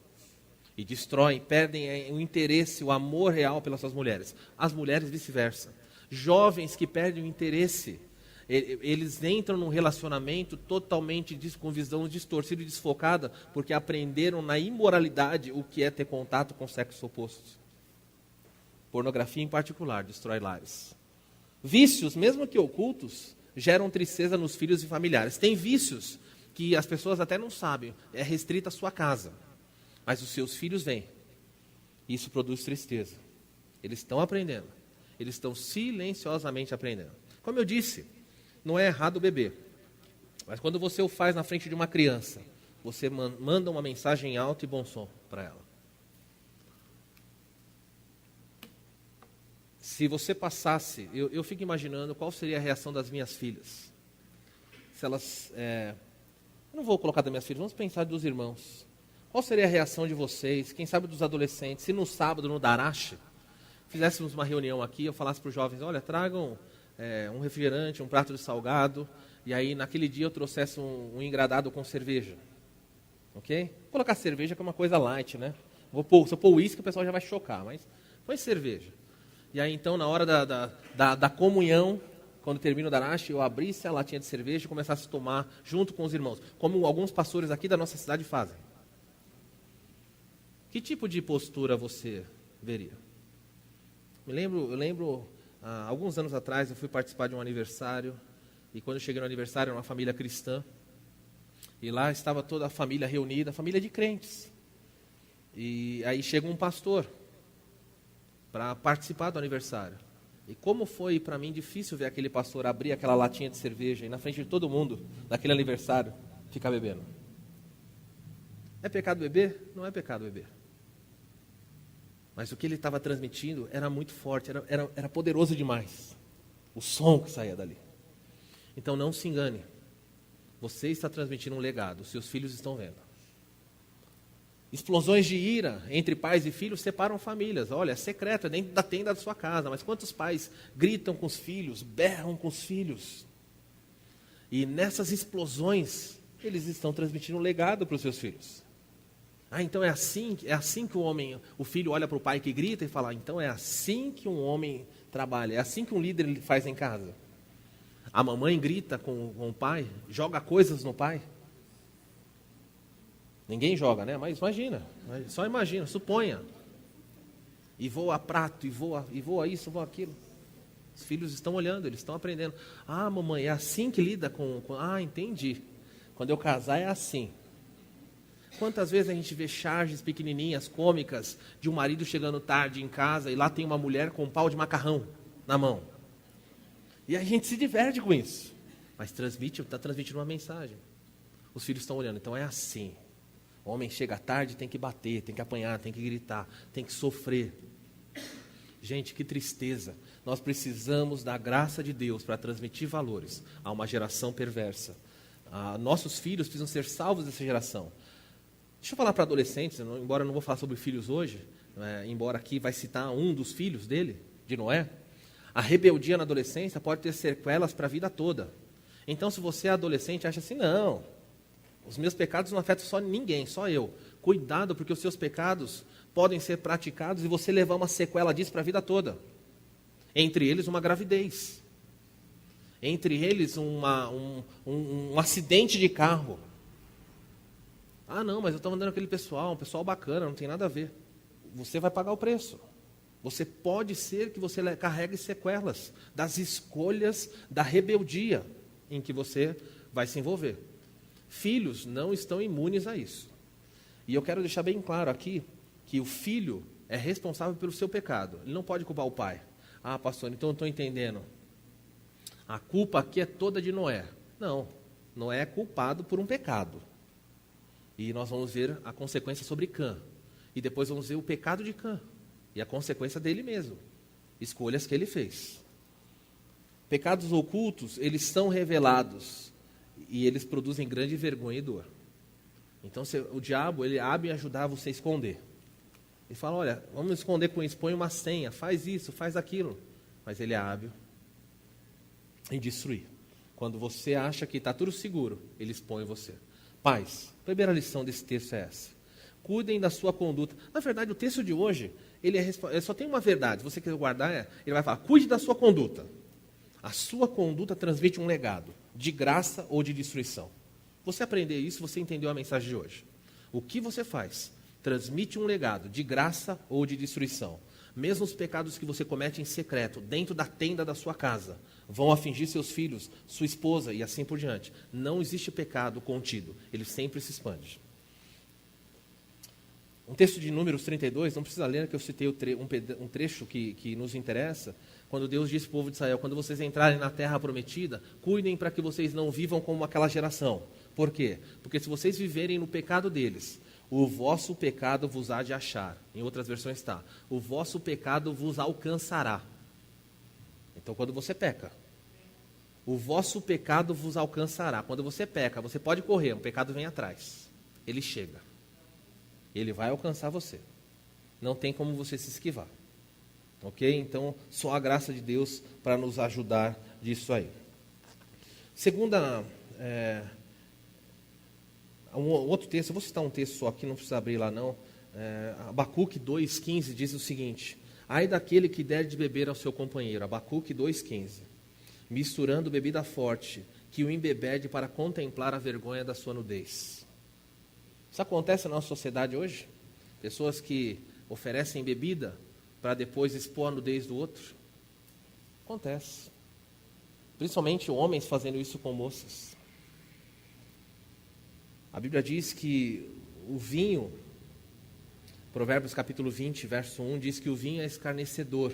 e destroem, perdem o interesse, o amor real pelas suas mulheres, as mulheres vice-versa, jovens que perdem o interesse. Eles entram num relacionamento totalmente com visão distorcida e desfocada, porque aprenderam na imoralidade o que é ter contato com o sexo oposto. Pornografia em particular destrói lares. Vícios, mesmo que ocultos, geram tristeza nos filhos e familiares. Tem vícios que as pessoas até não sabem, é restrita à sua casa, mas os seus filhos vêm. Isso produz tristeza. Eles estão aprendendo, eles estão silenciosamente aprendendo. Como eu disse, não é errado beber, mas quando você o faz na frente de uma criança, você manda uma mensagem alta e bom som para ela. Se você passasse, eu fico imaginando qual seria a reação das minhas filhas. Se elas, eu não vou colocar das minhas filhas, vamos pensar dos irmãos. Qual seria a reação de vocês, quem sabe dos adolescentes, se no sábado, no Darache, fizéssemos uma reunião aqui, eu falasse para os jovens, olha, tragam um refrigerante, um prato de salgado, e aí naquele dia eu trouxesse um engradado com cerveja. Ok? Vou colocar cerveja que é uma coisa light, né? Se eu pôr uísque, o pessoal já vai chocar, mas põe cerveja. E aí então, na hora da comunhão, quando termina o Darache, eu abrisse a latinha de cerveja e começasse a tomar junto com os irmãos, como alguns pastores aqui da nossa cidade fazem. Que tipo de postura você veria? Eu lembro alguns anos atrás, eu fui participar de um aniversário, e quando eu cheguei no aniversário, era uma família cristã, e lá estava toda a família reunida, família de crentes. E aí chega um pastor para participar do aniversário. E como foi para mim difícil ver aquele pastor abrir aquela latinha de cerveja e na frente de todo mundo, naquele aniversário, ficar bebendo. É pecado beber? Não é pecado beber. Mas o que ele estava transmitindo era muito forte, era poderoso demais. O som que saía dali. Então não se engane. Você está transmitindo um legado, seus filhos estão vendo. Explosões de ira entre pais e filhos separam famílias. Olha, é secreto, é dentro da tenda da sua casa. Mas quantos pais gritam com os filhos, berram com os filhos? E nessas explosões, eles estão transmitindo um legado para os seus filhos. Então é assim que o filho olha para o pai que grita e fala, então é assim que um homem trabalha, é assim que um líder faz em casa. A mamãe grita com o pai, joga coisas no pai. Ninguém joga, né? Mas imagina, só imagina, suponha. E voa prato, e voa isso, voa aquilo. Os filhos estão olhando, eles estão aprendendo. Ah, mamãe, é assim que lida com... Ah, entendi. Quando eu casar é assim. Quantas vezes a gente vê charges pequenininhas, cômicas, de um marido chegando tarde em casa e lá tem uma mulher com um pau de macarrão na mão. E a gente se diverte com isso. Mas está transmitindo uma mensagem. Os filhos estão olhando, então é assim. O homem chega tarde, tem que bater, tem que apanhar, tem que gritar, tem que sofrer. Gente, que tristeza. Nós precisamos da graça de Deus para transmitir valores a uma geração perversa. Nossos filhos precisam ser salvos dessa geração. Deixa eu falar para adolescentes, embora eu não vou falar sobre filhos hoje, embora aqui vai citar um dos filhos dele, de Noé, a rebeldia na adolescência pode ter sequelas para a vida toda. Então, se você é adolescente, acha assim, não, os meus pecados não afetam só ninguém, só eu. Cuidado, porque os seus pecados podem ser praticados e você levar uma sequela disso para a vida toda. Entre eles, uma gravidez. Entre eles, um acidente de carro. Ah, não, mas eu estava andando com aquele pessoal, um pessoal bacana, não tem nada a ver. Você vai pagar o preço. Você pode ser que você carregue sequelas das escolhas, da rebeldia em que você vai se envolver. Filhos não estão imunes a isso. E eu quero deixar bem claro aqui que o filho é responsável pelo seu pecado. Ele não pode culpar o pai. Ah, pastor, então eu estou entendendo. A culpa aqui é toda de Noé. Não, Noé é culpado por um pecado. E nós vamos ver a consequência sobre Cã. E depois vamos ver o pecado de Cã. E a consequência dele mesmo. Escolhas que ele fez. Pecados ocultos, eles são revelados. E eles produzem grande vergonha e dor. Então o diabo, ele abre e ajudar você a esconder. Ele fala, olha, vamos esconder com isso, põe uma senha, faz isso, faz aquilo. Mas ele é hábil em destruir. Quando você acha que está tudo seguro, ele expõe você. Pais, a primeira lição desse texto é essa. Cuidem da sua conduta. Na verdade, o texto de hoje, ele só tem uma verdade. Se você quiser guardar, ele vai falar, cuide da sua conduta. A sua conduta transmite um legado, de graça ou de destruição. Você aprender isso, você entendeu a mensagem de hoje. O que você faz transmite um legado, de graça ou de destruição. Mesmo os pecados que você comete em secreto, dentro da tenda da sua casa, vão afligir seus filhos, sua esposa e assim por diante. Não existe pecado contido, ele sempre se expande. Um texto de Números 32, não precisa ler, que eu citei um trecho que nos interessa, quando Deus disse ao povo de Israel, quando vocês entrarem na terra prometida, cuidem para que vocês não vivam como aquela geração. Por quê? Porque se vocês viverem no pecado deles, o vosso pecado vos há de achar. Em outras versões está, o vosso pecado vos alcançará. Então, quando você peca, o vosso pecado vos alcançará. Quando você peca, você pode correr, o pecado vem atrás. Ele chega. Ele vai alcançar você. Não tem como você se esquivar. Ok? Então, só a graça de Deus para nos ajudar disso aí. Segunda... Um outro texto, eu vou citar um texto só aqui, não precisa abrir lá não. Abacuque 2,15 diz o seguinte: ai daquele que der de beber ao seu companheiro, Abacuque 2,15, misturando bebida forte, que o embebede para contemplar a vergonha da sua nudez. Isso acontece na nossa sociedade hoje? Pessoas que oferecem bebida para depois expor a nudez do outro? Acontece. Principalmente homens fazendo isso com moças. A Bíblia diz que o vinho, Provérbios capítulo 20, verso 1, diz que o vinho é escarnecedor.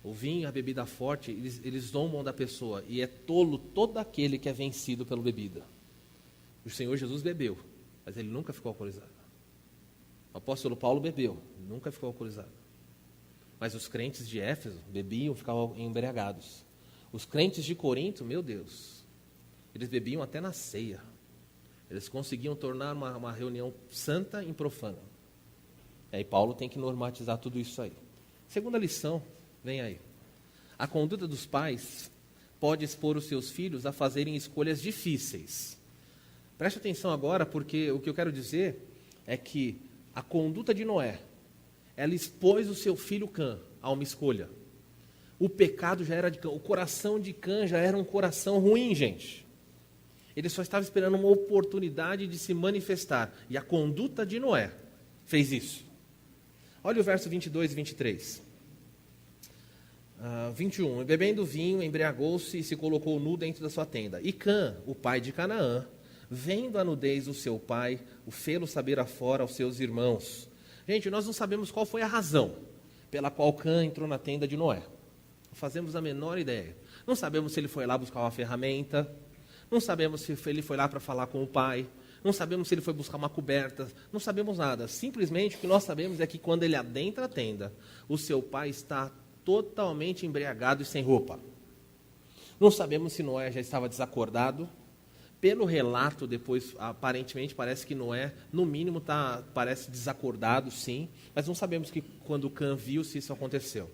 O vinho, a bebida forte, eles zombam da pessoa. E é tolo todo aquele que é vencido pela bebida. O Senhor Jesus bebeu, mas ele nunca ficou alcoolizado. O apóstolo Paulo bebeu, nunca ficou alcoolizado. Mas os crentes de Éfeso bebiam, ficavam embriagados. Os crentes de Corinto, meu Deus, eles bebiam até na ceia. Eles conseguiam tornar uma reunião santa em profana. E aí Paulo tem que normatizar tudo isso aí. Segunda lição, vem aí. A conduta dos pais pode expor os seus filhos a fazerem escolhas difíceis. Preste atenção agora, porque o que eu quero dizer é que a conduta de Noé, ela expôs o seu filho Cã a uma escolha. O pecado já era de Cã, o coração de Cã já era um coração ruim, gente. Ele só estava esperando uma oportunidade de se manifestar. E a conduta de Noé fez isso. Olha o verso 22 e 23. 21. Bebendo vinho, embriagou-se e se colocou nu dentro da sua tenda. E Cã, o pai de Canaã, vendo a nudez do seu pai, o fê-lo saber afora aos seus irmãos. Gente, nós não sabemos qual foi a razão pela qual Cã entrou na tenda de Noé. Não fazemos a menor ideia. Não sabemos se ele foi lá buscar uma ferramenta. Não sabemos se ele foi lá para falar com o pai. Não sabemos se ele foi buscar uma coberta. Não sabemos nada. Simplesmente o que nós sabemos é que quando ele adentra a tenda, o seu pai está totalmente embriagado e sem roupa. Não sabemos se Noé já estava desacordado. Pelo relato depois, aparentemente parece que Noé, no mínimo, parece desacordado, sim. Mas não sabemos que quando Cã viu se isso aconteceu.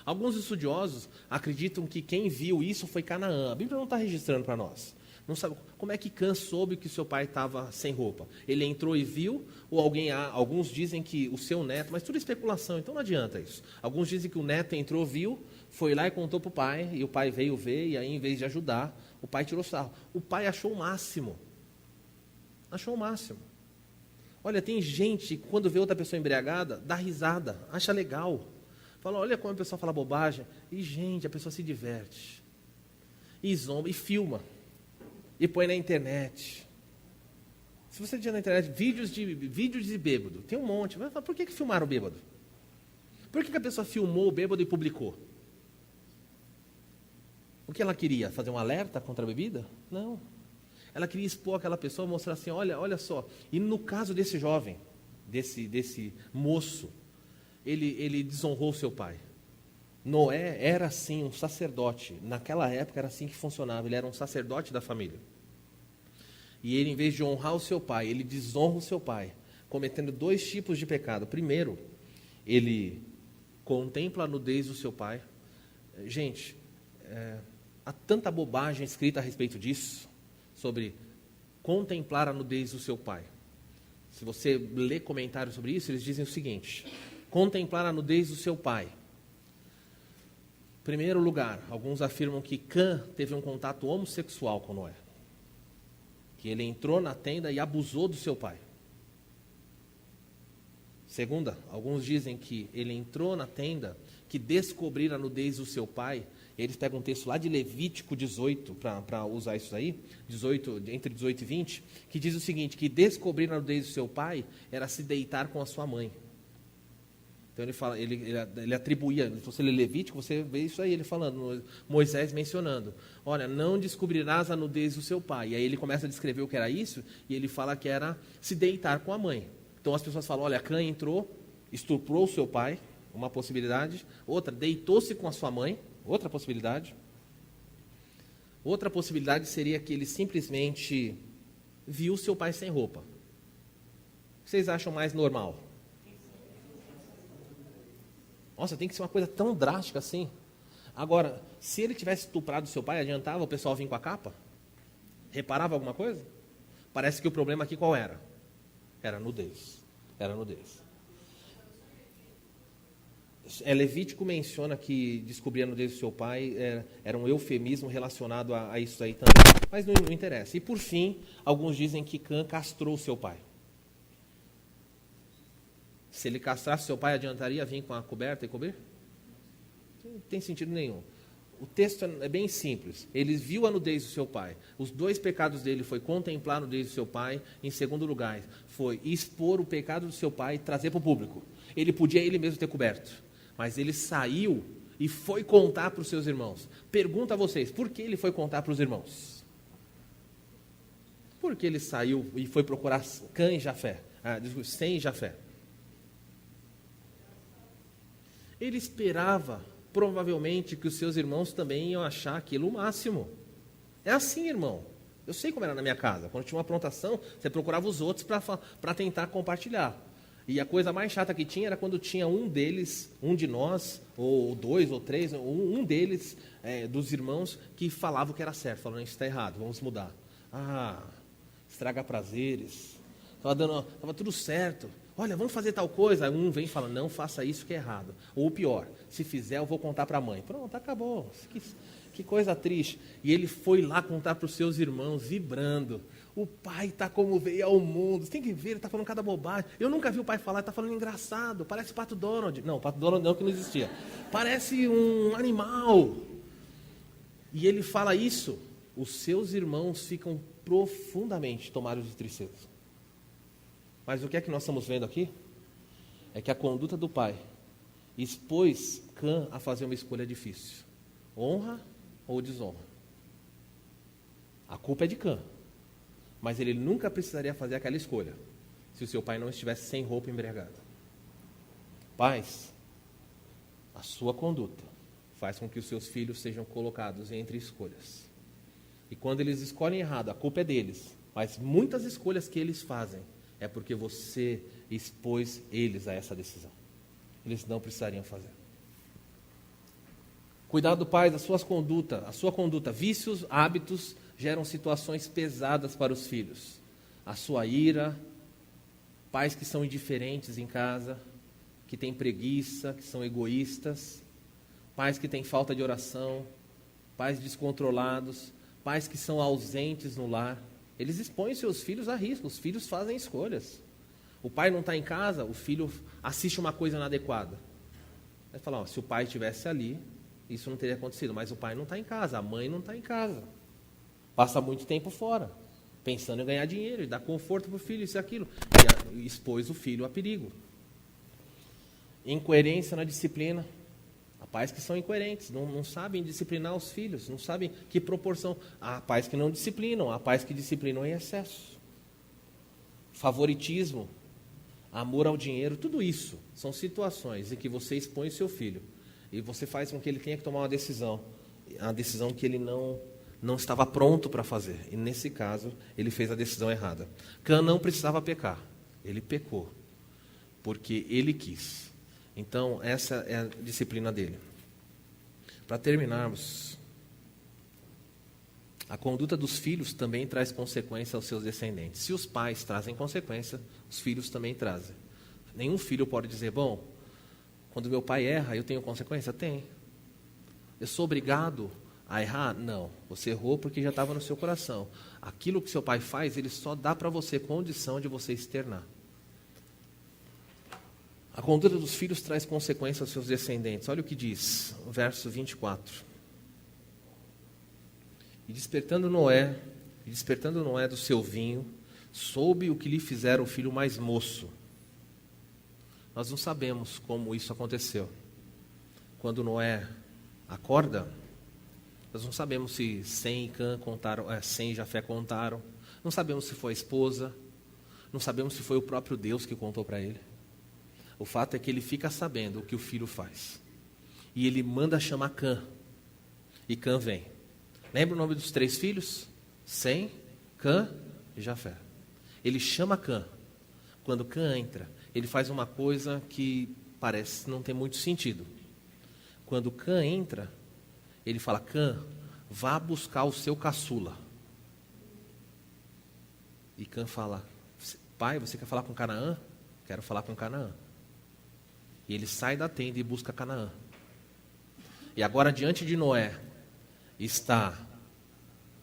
Alguns estudiosos acreditam que quem viu isso foi Canaã. A Bíblia não está registrando para nós. Não sabe como é que Cã soube que seu pai estava sem roupa. Ele entrou e viu, ou alguns dizem que o seu neto, mas tudo é especulação, então não adianta isso. Alguns dizem que o neto entrou, viu, foi lá e contou para o pai, e o pai veio ver, e aí em vez de ajudar, o pai tirou sarro. O pai achou o máximo. Achou o máximo. Olha, tem gente que quando vê outra pessoa embriagada, dá risada, acha legal. Fala, olha como a pessoa fala bobagem. E, gente, a pessoa se diverte. E zomba, e filma. E põe na internet. Se você tiver na internet vídeos de bêbado, tem um monte. Vai falar, por que filmaram o bêbado? Por que a pessoa filmou o bêbado e publicou? O que ela queria? Fazer um alerta contra a bebida? Não. Ela queria expor aquela pessoa, mostrar assim, olha só. E no caso desse jovem, desse moço, ele desonrou seu pai. Noé era assim um sacerdote. Naquela época era assim que funcionava. Ele era um sacerdote da família. E ele, em vez de honrar o seu pai, ele desonra o seu pai, cometendo 2 tipos de pecado. Primeiro, ele contempla a nudez do seu pai. Gente, há tanta bobagem escrita a respeito disso, sobre contemplar a nudez do seu pai. Se você lê comentários sobre isso, eles dizem o seguinte: contemplar a nudez do seu pai. Em primeiro lugar, alguns afirmam que Cã teve um contato homossexual com Noé. Que ele entrou na tenda e abusou do seu pai. Segunda, alguns dizem que ele entrou na tenda, que descobriram a nudez do seu pai. Eles pegam um texto lá de Levítico 18, para usar isso aí, entre 18 e 20, que diz o seguinte, que descobrir a nudez do seu pai era se deitar com a sua mãe. Então ele atribuía, se você lê Levítico, você vê isso aí, ele falando, Moisés mencionando, olha, não descobrirás a nudez do seu pai. E aí ele começa a descrever o que era isso, e ele fala que era se deitar com a mãe. Então as pessoas falam, olha, Cã entrou, estuprou o seu pai, uma possibilidade. Outra, deitou-se com a sua mãe, outra possibilidade. Outra possibilidade seria que ele simplesmente viu seu pai sem roupa. O que vocês acham mais normal? Nossa, tem que ser uma coisa tão drástica assim. Agora, se ele tivesse estuprado seu pai, adiantava o pessoal vir com a capa? Reparava alguma coisa? Parece que o problema aqui qual era? Era nudez. Era nudez. Levítico menciona que descobrir a nudez do seu pai era um eufemismo relacionado a isso aí também. Mas não interessa. E por fim, alguns dizem que Cã castrou seu pai. Se ele castrasse seu pai, adiantaria vir com a coberta e cobrir? Não tem sentido nenhum. O texto é bem simples. Ele viu a nudez do seu pai. Os 2 pecados dele foi contemplar a nudez do seu pai. Em segundo lugar, foi expor o pecado do seu pai e trazer para o público. Ele podia ele mesmo ter coberto. Mas ele saiu e foi contar para os seus irmãos. Pergunto a vocês, por que ele foi contar para os irmãos? Por que ele saiu e foi procurar Cã e Jafé? Sem Jafé? Ele esperava, provavelmente, que os seus irmãos também iam achar aquilo o máximo. É assim, irmão. Eu sei como era na minha casa. Quando tinha uma aprontação, você procurava os outros para tentar compartilhar. E a coisa mais chata que tinha era quando tinha um deles, um de nós, ou 2 ou 3, um deles, dos irmãos, que falava o que era certo. Falando, isso está errado, vamos mudar. Estraga prazeres. Estava tudo certo. Olha, vamos fazer tal coisa. Um vem e fala, não faça isso que é errado. Ou pior, se fizer eu vou contar para a mãe. Pronto, acabou. Que coisa triste. E ele foi lá contar para os seus irmãos, vibrando. O pai está como veio ao mundo. Você tem que ver, ele está falando cada bobagem. Eu nunca vi o pai falar, ele está falando engraçado. Parece o Pato Donald. Não, o Pato Donald não, que não existia. Parece um animal. E ele fala isso. Os seus irmãos ficam profundamente tomados de tristeza. Mas o que é que nós estamos vendo aqui? É que a conduta do pai expôs Cã a fazer uma escolha difícil. Honra ou desonra? A culpa é de Cã. Mas ele nunca precisaria fazer aquela escolha se o seu pai não estivesse sem roupa embriagado. Pais, a sua conduta faz com que os seus filhos sejam colocados entre escolhas. E quando eles escolhem errado, a culpa é deles. Mas muitas escolhas que eles fazem é porque você expôs eles a essa decisão. Eles não precisariam fazer. Cuidado do pai, a sua conduta. Vícios, hábitos geram situações pesadas para os filhos. A sua ira, pais que são indiferentes em casa, que têm preguiça, que são egoístas, pais que têm falta de oração, pais descontrolados, pais que são ausentes no lar. Eles expõem seus filhos a risco, os filhos fazem escolhas. O pai não está em casa, o filho assiste uma coisa inadequada. Vai falar, ó, se o pai estivesse ali, isso não teria acontecido, mas o pai não está em casa, a mãe não está em casa. Passa muito tempo fora, pensando em ganhar dinheiro, e dar conforto para o filho, isso e aquilo. E expôs o filho a perigo. Incoerência na disciplina. Há pais que são incoerentes, não sabem disciplinar os filhos, não sabem que proporção. Há pais que não disciplinam, há pais que disciplinam em excesso. Favoritismo, amor ao dinheiro, tudo isso são situações em que você expõe o seu filho e você faz com que ele tenha que tomar uma decisão que ele não estava pronto para fazer. E nesse caso, ele fez a decisão errada. Cã não precisava pecar, ele pecou, porque ele quis. Então, essa é a disciplina dele. Para terminarmos, a conduta dos filhos também traz consequência aos seus descendentes. Se os pais trazem consequência, os filhos também trazem. Nenhum filho pode dizer, bom, quando meu pai erra, eu tenho consequência? Tem. Eu sou obrigado a errar? Não. Você errou porque já estava no seu coração. Aquilo que seu pai faz, ele só dá para você condição de você externar. A conduta dos filhos traz consequências aos seus descendentes. Olha o que diz, o verso 24. E despertando Noé do seu vinho, soube o que lhe fizeram o filho mais moço. Nós não sabemos como isso aconteceu. Quando Noé acorda, nós não sabemos se Sem e Cã contaram, Sem e Jafé contaram. Não sabemos se foi a esposa. Não sabemos se foi o próprio Deus que contou para ele. O fato é que ele fica sabendo o que o filho faz. E ele manda chamar Cã. E Cã vem. Lembra o nome dos 3 filhos? Sem, Cã e Jafé. Ele chama Cã. Quando Cã entra, ele faz uma coisa que parece não ter muito sentido. Quando Cã entra, ele fala, Cã, vá buscar o seu caçula. E Cã fala, pai, você quer falar com Canaã? Quero falar com Canaã. E ele sai da tenda e busca Canaã. E agora diante de Noé está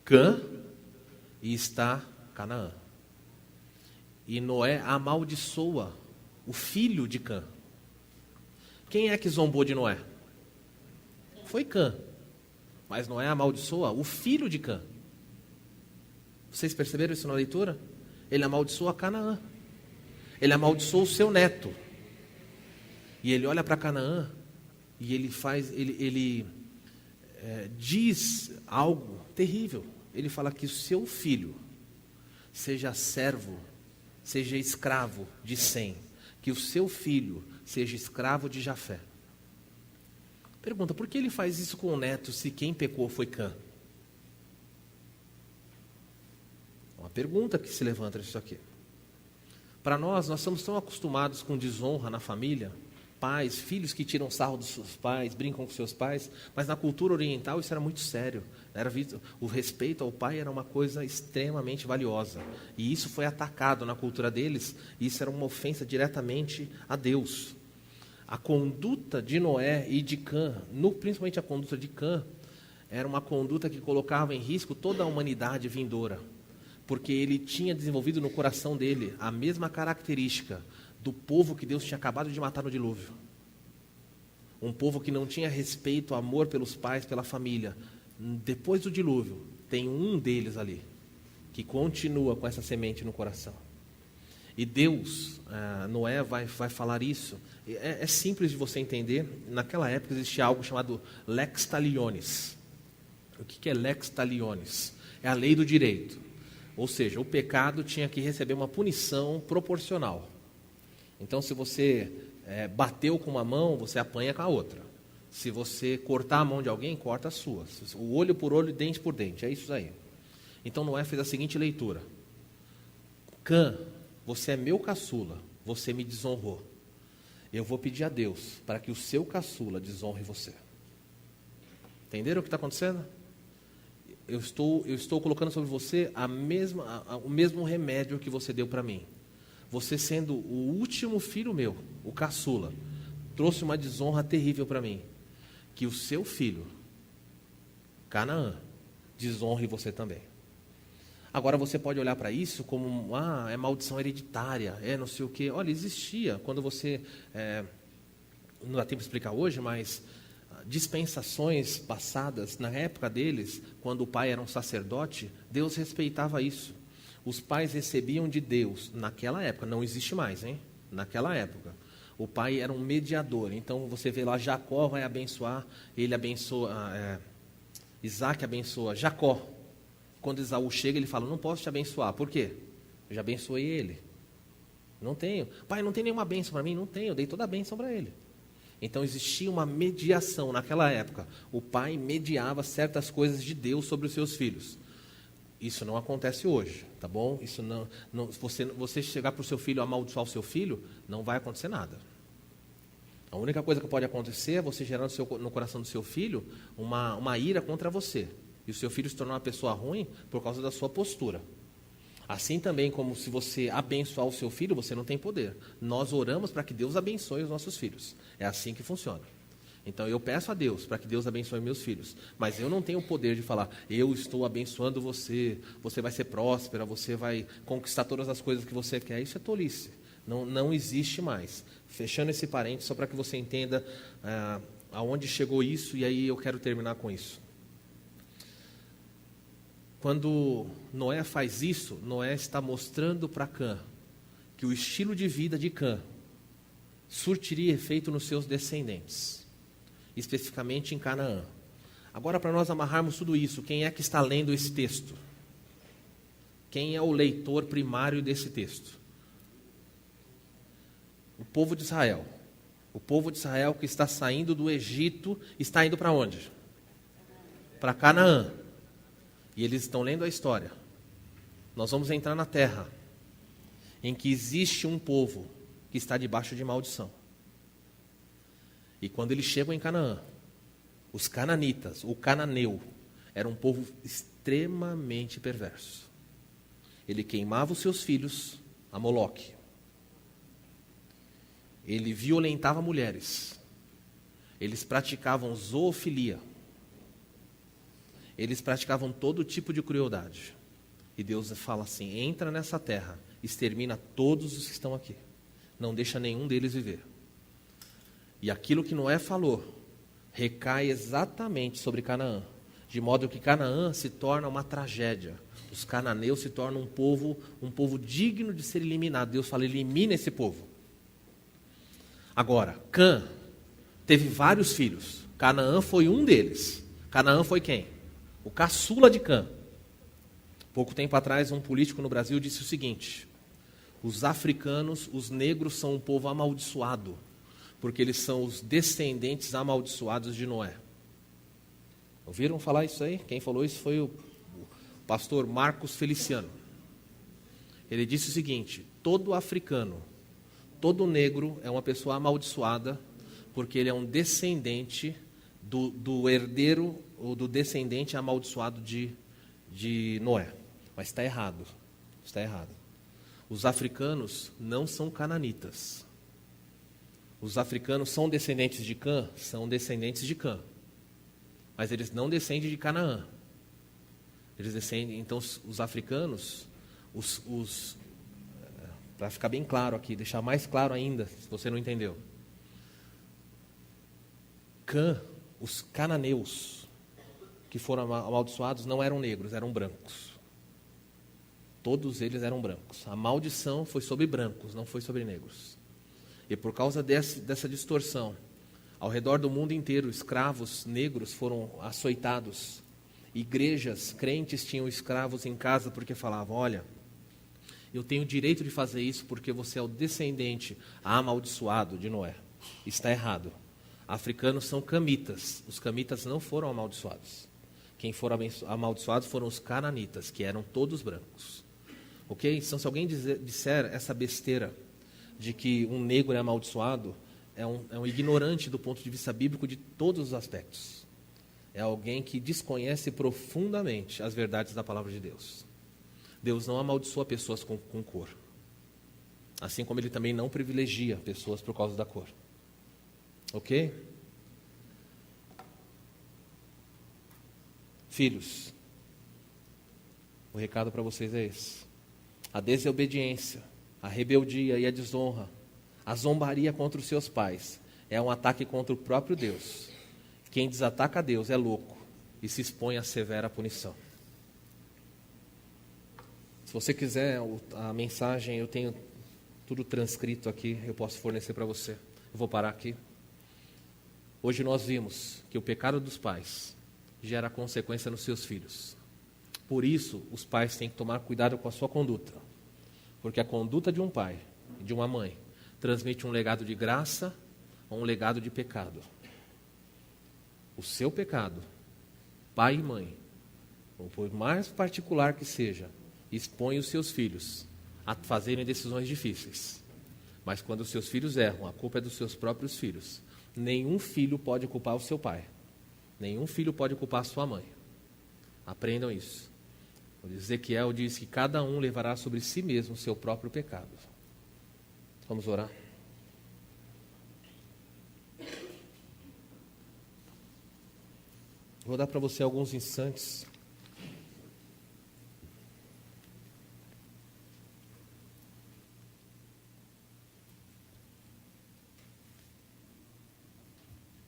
Cã e está Canaã. E Noé amaldiçoa o filho de Cã. Quem é que zombou de Noé? Foi Cã. Mas Noé amaldiçoa o filho de Cã. Vocês perceberam isso na leitura? Ele amaldiçoa Canaã. Ele amaldiçoa o seu neto. E ele olha para Canaã e ele diz algo terrível. Ele fala que o seu filho seja servo, seja escravo de Sem, que o seu filho seja escravo de Jafé. Pergunta, por que ele faz isso com o neto se quem pecou foi Cã? Uma pergunta que se levanta nisso aqui. Para nós estamos tão acostumados com desonra na família, pais, filhos que tiram sarro dos seus pais, brincam com seus pais, mas na cultura oriental isso era muito sério. Era visto, o respeito ao pai era uma coisa extremamente valiosa. E isso foi atacado na cultura deles, e isso era uma ofensa diretamente a Deus. A conduta de Noé e de Cã, principalmente a conduta de Cã, era uma conduta que colocava em risco toda a humanidade vindoura, porque ele tinha desenvolvido no coração dele a mesma característica do povo que Deus tinha acabado de matar no dilúvio. Um povo que não tinha respeito, amor pelos pais, pela família. Depois do dilúvio, tem um deles ali, que continua com essa semente no coração. E Deus, Noé vai falar isso. É simples de você entender. Naquela época existia algo chamado lex talionis. O que é lex talionis? É a lei do direito. Ou seja, o pecado tinha que receber uma punição proporcional. Então, se você bateu com uma mão, você apanha com a outra. Se você cortar a mão de alguém, corta a sua. O olho por olho, dente por dente. É isso aí. Então, Noé fez a seguinte leitura. Cã, você é meu caçula, você me desonrou. Eu vou pedir a Deus para que o seu caçula desonre você. Entenderam o que está acontecendo? Eu estou colocando sobre você o mesmo remédio que você deu para mim. Você sendo o último filho meu, o caçula, trouxe uma desonra terrível para mim. Que o seu filho, Canaã, desonre você também. Agora você pode olhar para isso como, é maldição hereditária, não sei o quê. Olha, existia, quando você, não dá tempo de explicar hoje, mas dispensações passadas, na época deles, quando o pai era um sacerdote, Deus respeitava isso. Os pais recebiam de Deus, naquela época, não existe mais, hein? Naquela época, o pai era um mediador. Então você vê lá, Jacó vai abençoar, ele abençoa, Isaac abençoa Jacó. Quando Esaú chega, ele fala, não posso te abençoar. Por quê? Eu já abençoei ele. Não tenho. Pai, não tem nenhuma bênção para mim? Não tenho, eu dei toda a bênção para ele. Então existia uma mediação naquela época. O pai mediava certas coisas de Deus sobre os seus filhos. Isso não acontece hoje, tá bom? Isso não você chegar para o seu filho, amaldiçoar o seu filho, não vai acontecer nada. A única coisa que pode acontecer é você gerar no coração do seu filho uma ira contra você. E o seu filho se tornar uma pessoa ruim por causa da sua postura. Assim também como se você abençoar o seu filho, você não tem poder. Nós oramos para que Deus abençoe os nossos filhos. É assim que funciona. Então eu peço a Deus para que Deus abençoe meus filhos. Mas eu não tenho o poder de falar, eu estou abençoando você, você vai ser próspera, você vai conquistar todas as coisas que você quer. Isso é tolice. Não existe mais. Fechando esse parênteses, só para que você entenda aonde chegou isso, e aí eu quero terminar com isso. Quando Noé faz isso, Noé está mostrando para Cã que o estilo de vida de Cã surtiria efeito nos seus descendentes, especificamente em Canaã. Agora, para nós amarrarmos tudo isso, quem é que está lendo esse texto? Quem é o leitor primário desse texto? O povo de Israel. O povo de Israel que está saindo do Egito, está indo para onde? Para Canaã. E eles estão lendo a história. Nós vamos entrar na terra em que existe um povo que está debaixo de maldição. E quando eles chegam em Canaã, os cananitas, o cananeu, era um povo extremamente perverso. Ele queimava os seus filhos a Moloque. Ele violentava mulheres. Eles praticavam zoofilia. Eles praticavam todo tipo de crueldade. E Deus fala assim, entra nessa terra, extermina todos os que estão aqui. Não deixa nenhum deles viver. E aquilo que Noé falou, recai exatamente sobre Canaã. De modo que Canaã se torna uma tragédia. Os cananeus se tornam um povo digno de ser eliminado. Deus fala, elimina esse povo. Agora, Cã teve vários filhos. Canaã foi um deles. Canaã foi quem? O caçula de Cã. Pouco tempo atrás, um político no Brasil disse o seguinte: os africanos, os negros são um povo amaldiçoado, porque eles são os descendentes amaldiçoados de Noé. Ouviram falar isso aí? Quem falou isso foi o pastor Marcos Feliciano. Ele disse o seguinte: todo africano, todo negro é uma pessoa amaldiçoada, porque ele é um descendente do herdeiro ou do descendente amaldiçoado de Noé. Mas está errado. Está errado. Os africanos não são cananitas. Os africanos são descendentes de Cã? São descendentes de Cã. Mas eles não descendem de Canaã. Eles descendem, então os africanos, para ficar bem claro aqui, deixar mais claro ainda, se você não entendeu. Cã, os cananeus que foram amaldiçoados não eram negros, eram brancos. Todos eles eram brancos. A maldição foi sobre brancos, não foi sobre negros. E por causa dessa distorção, ao redor do mundo inteiro, escravos negros foram açoitados. Igrejas, crentes tinham escravos em casa porque falavam, olha, eu tenho o direito de fazer isso porque você é o descendente amaldiçoado de Noé. Está errado. Africanos são camitas. Os camitas não foram amaldiçoados. Quem foram amaldiçoados foram os cananitas, que eram todos brancos. Ok? Então, se alguém disser essa besteira de que um negro é amaldiçoado, é um ignorante do ponto de vista bíblico de todos os aspectos. é alguém que desconhece profundamente as verdades da palavra de Deus. Deus não amaldiçoa pessoas com cor. Assim como Ele também não privilegia pessoas por causa da cor. Ok? Filhos, o recado para vocês é esse. A desobediência, a rebeldia e a desonra, a zombaria contra os seus pais, é um ataque contra o próprio Deus. Quem desataca a Deus é louco e se expõe a severa punição. Se você quiser a mensagem, eu tenho tudo transcrito aqui, eu posso fornecer para você. Eu vou parar aqui. Hoje nós vimos que o pecado dos pais gera consequência nos seus filhos. Por isso, os pais têm que tomar cuidado com a sua conduta. Porque a conduta de um pai e de uma mãe transmite um legado de graça ou um legado de pecado. O seu pecado, pai e mãe, ou por mais particular que seja, expõe os seus filhos a fazerem decisões difíceis. Mas quando os seus filhos erram, a culpa é dos seus próprios filhos. Nenhum filho pode culpar o seu pai. Nenhum filho pode culpar a sua mãe. Aprendam isso. O Ezequiel diz que cada um levará sobre si mesmo o seu próprio pecado. Vamos orar? Vou dar para você alguns instantes.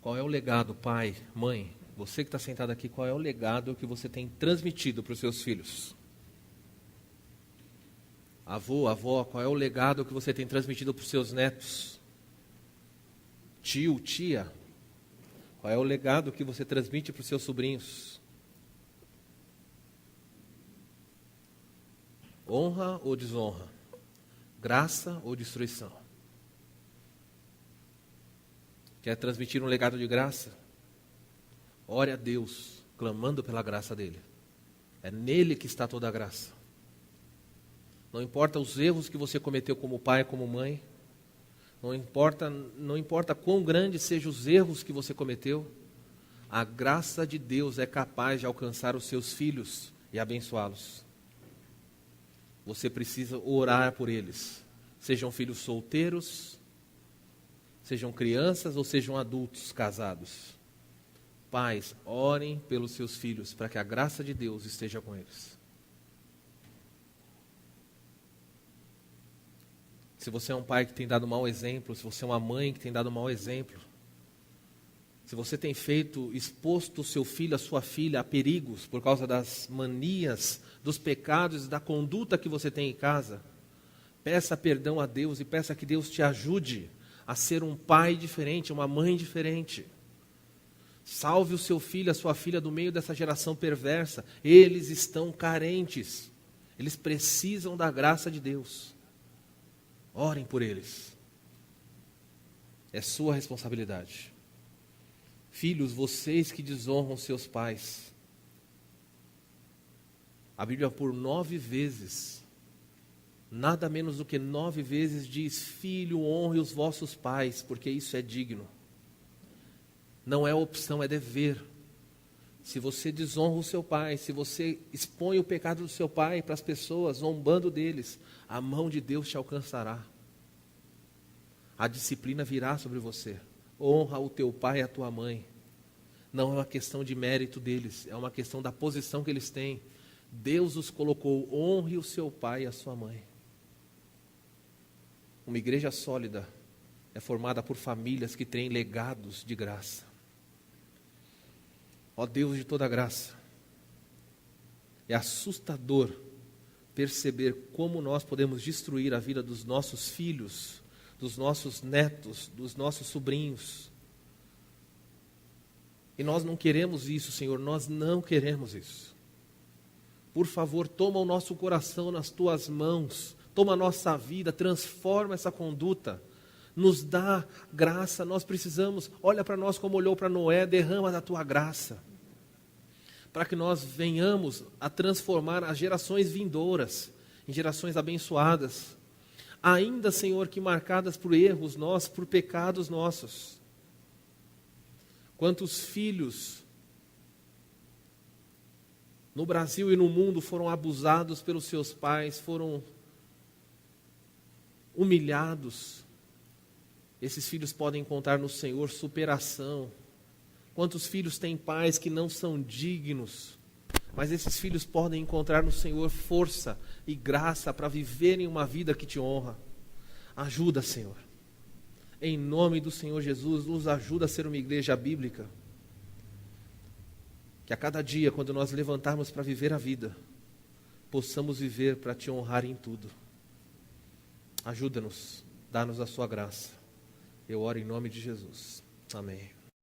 Qual é o legado, pai, mãe? Você que está sentado aqui, qual é o legado que você tem transmitido para os seus filhos? Avô, avó, qual é o legado que você tem transmitido para os seus netos? Tio, tia, qual é o legado que você transmite para os seus sobrinhos? Honra ou desonra? Graça ou destruição? Quer transmitir um legado de graça? Ore a Deus, clamando pela graça dEle. É nele que está toda a graça. Não importa os erros que você cometeu como pai, como mãe. Não importa quão grandes sejam os erros que você cometeu. A graça de Deus é capaz de alcançar os seus filhos e abençoá-los. Você precisa orar por eles. Sejam filhos solteiros, sejam crianças ou sejam adultos casados. Pais, orem pelos seus filhos para que a graça de Deus esteja com eles. Se você é um pai que tem dado mau exemplo, se você é uma mãe que tem dado mau exemplo, se você tem exposto o seu filho, a sua filha a perigos por causa das manias, dos pecados e da conduta que você tem em casa, peça perdão a Deus e peça que Deus te ajude a ser um pai diferente, uma mãe diferente. Salve o seu filho, a sua filha do meio dessa geração perversa. Eles estão carentes. Eles precisam da graça de Deus. Orem por eles. É sua responsabilidade. Filhos, vocês que desonram seus pais. A Bíblia por 9 vezes, nada menos do que 9 vezes diz: filho, honre os vossos pais, porque isso é digno. Não é opção, é dever. Se você desonra o seu pai, se você expõe o pecado do seu pai para as pessoas, zombando deles, a mão de Deus te alcançará. A disciplina virá sobre você. Honra o teu pai e a tua mãe. Não é uma questão de mérito deles, é uma questão da posição que eles têm. Deus os colocou, honre o seu pai e a sua mãe. Uma igreja sólida é formada por famílias que têm legados de graça. Ó Deus de toda graça, é assustador perceber como nós podemos destruir a vida dos nossos filhos, dos nossos netos, dos nossos sobrinhos. E nós não queremos isso, Senhor, nós não queremos isso. Por favor, toma o nosso coração nas tuas mãos, toma a nossa vida, transforma essa conduta, nos dá graça. Nós precisamos, olha para nós como olhou para Noé, derrama da tua graça, para que nós venhamos a transformar as gerações vindouras em gerações abençoadas, ainda, Senhor, que marcadas por erros nossos, por pecados nossos. Quantos filhos no Brasil e no mundo foram abusados pelos seus pais, foram humilhados. Esses filhos podem encontrar no Senhor superação. Quantos filhos têm pais que não são dignos, mas esses filhos podem encontrar no Senhor força e graça para viverem uma vida que te honra. Ajuda, Senhor. Em nome do Senhor Jesus, nos ajuda a ser uma igreja bíblica. Que a cada dia, quando nós levantarmos para viver a vida, possamos viver para te honrar em tudo. Ajuda-nos, dá-nos a sua graça. Eu oro em nome de Jesus. Amém.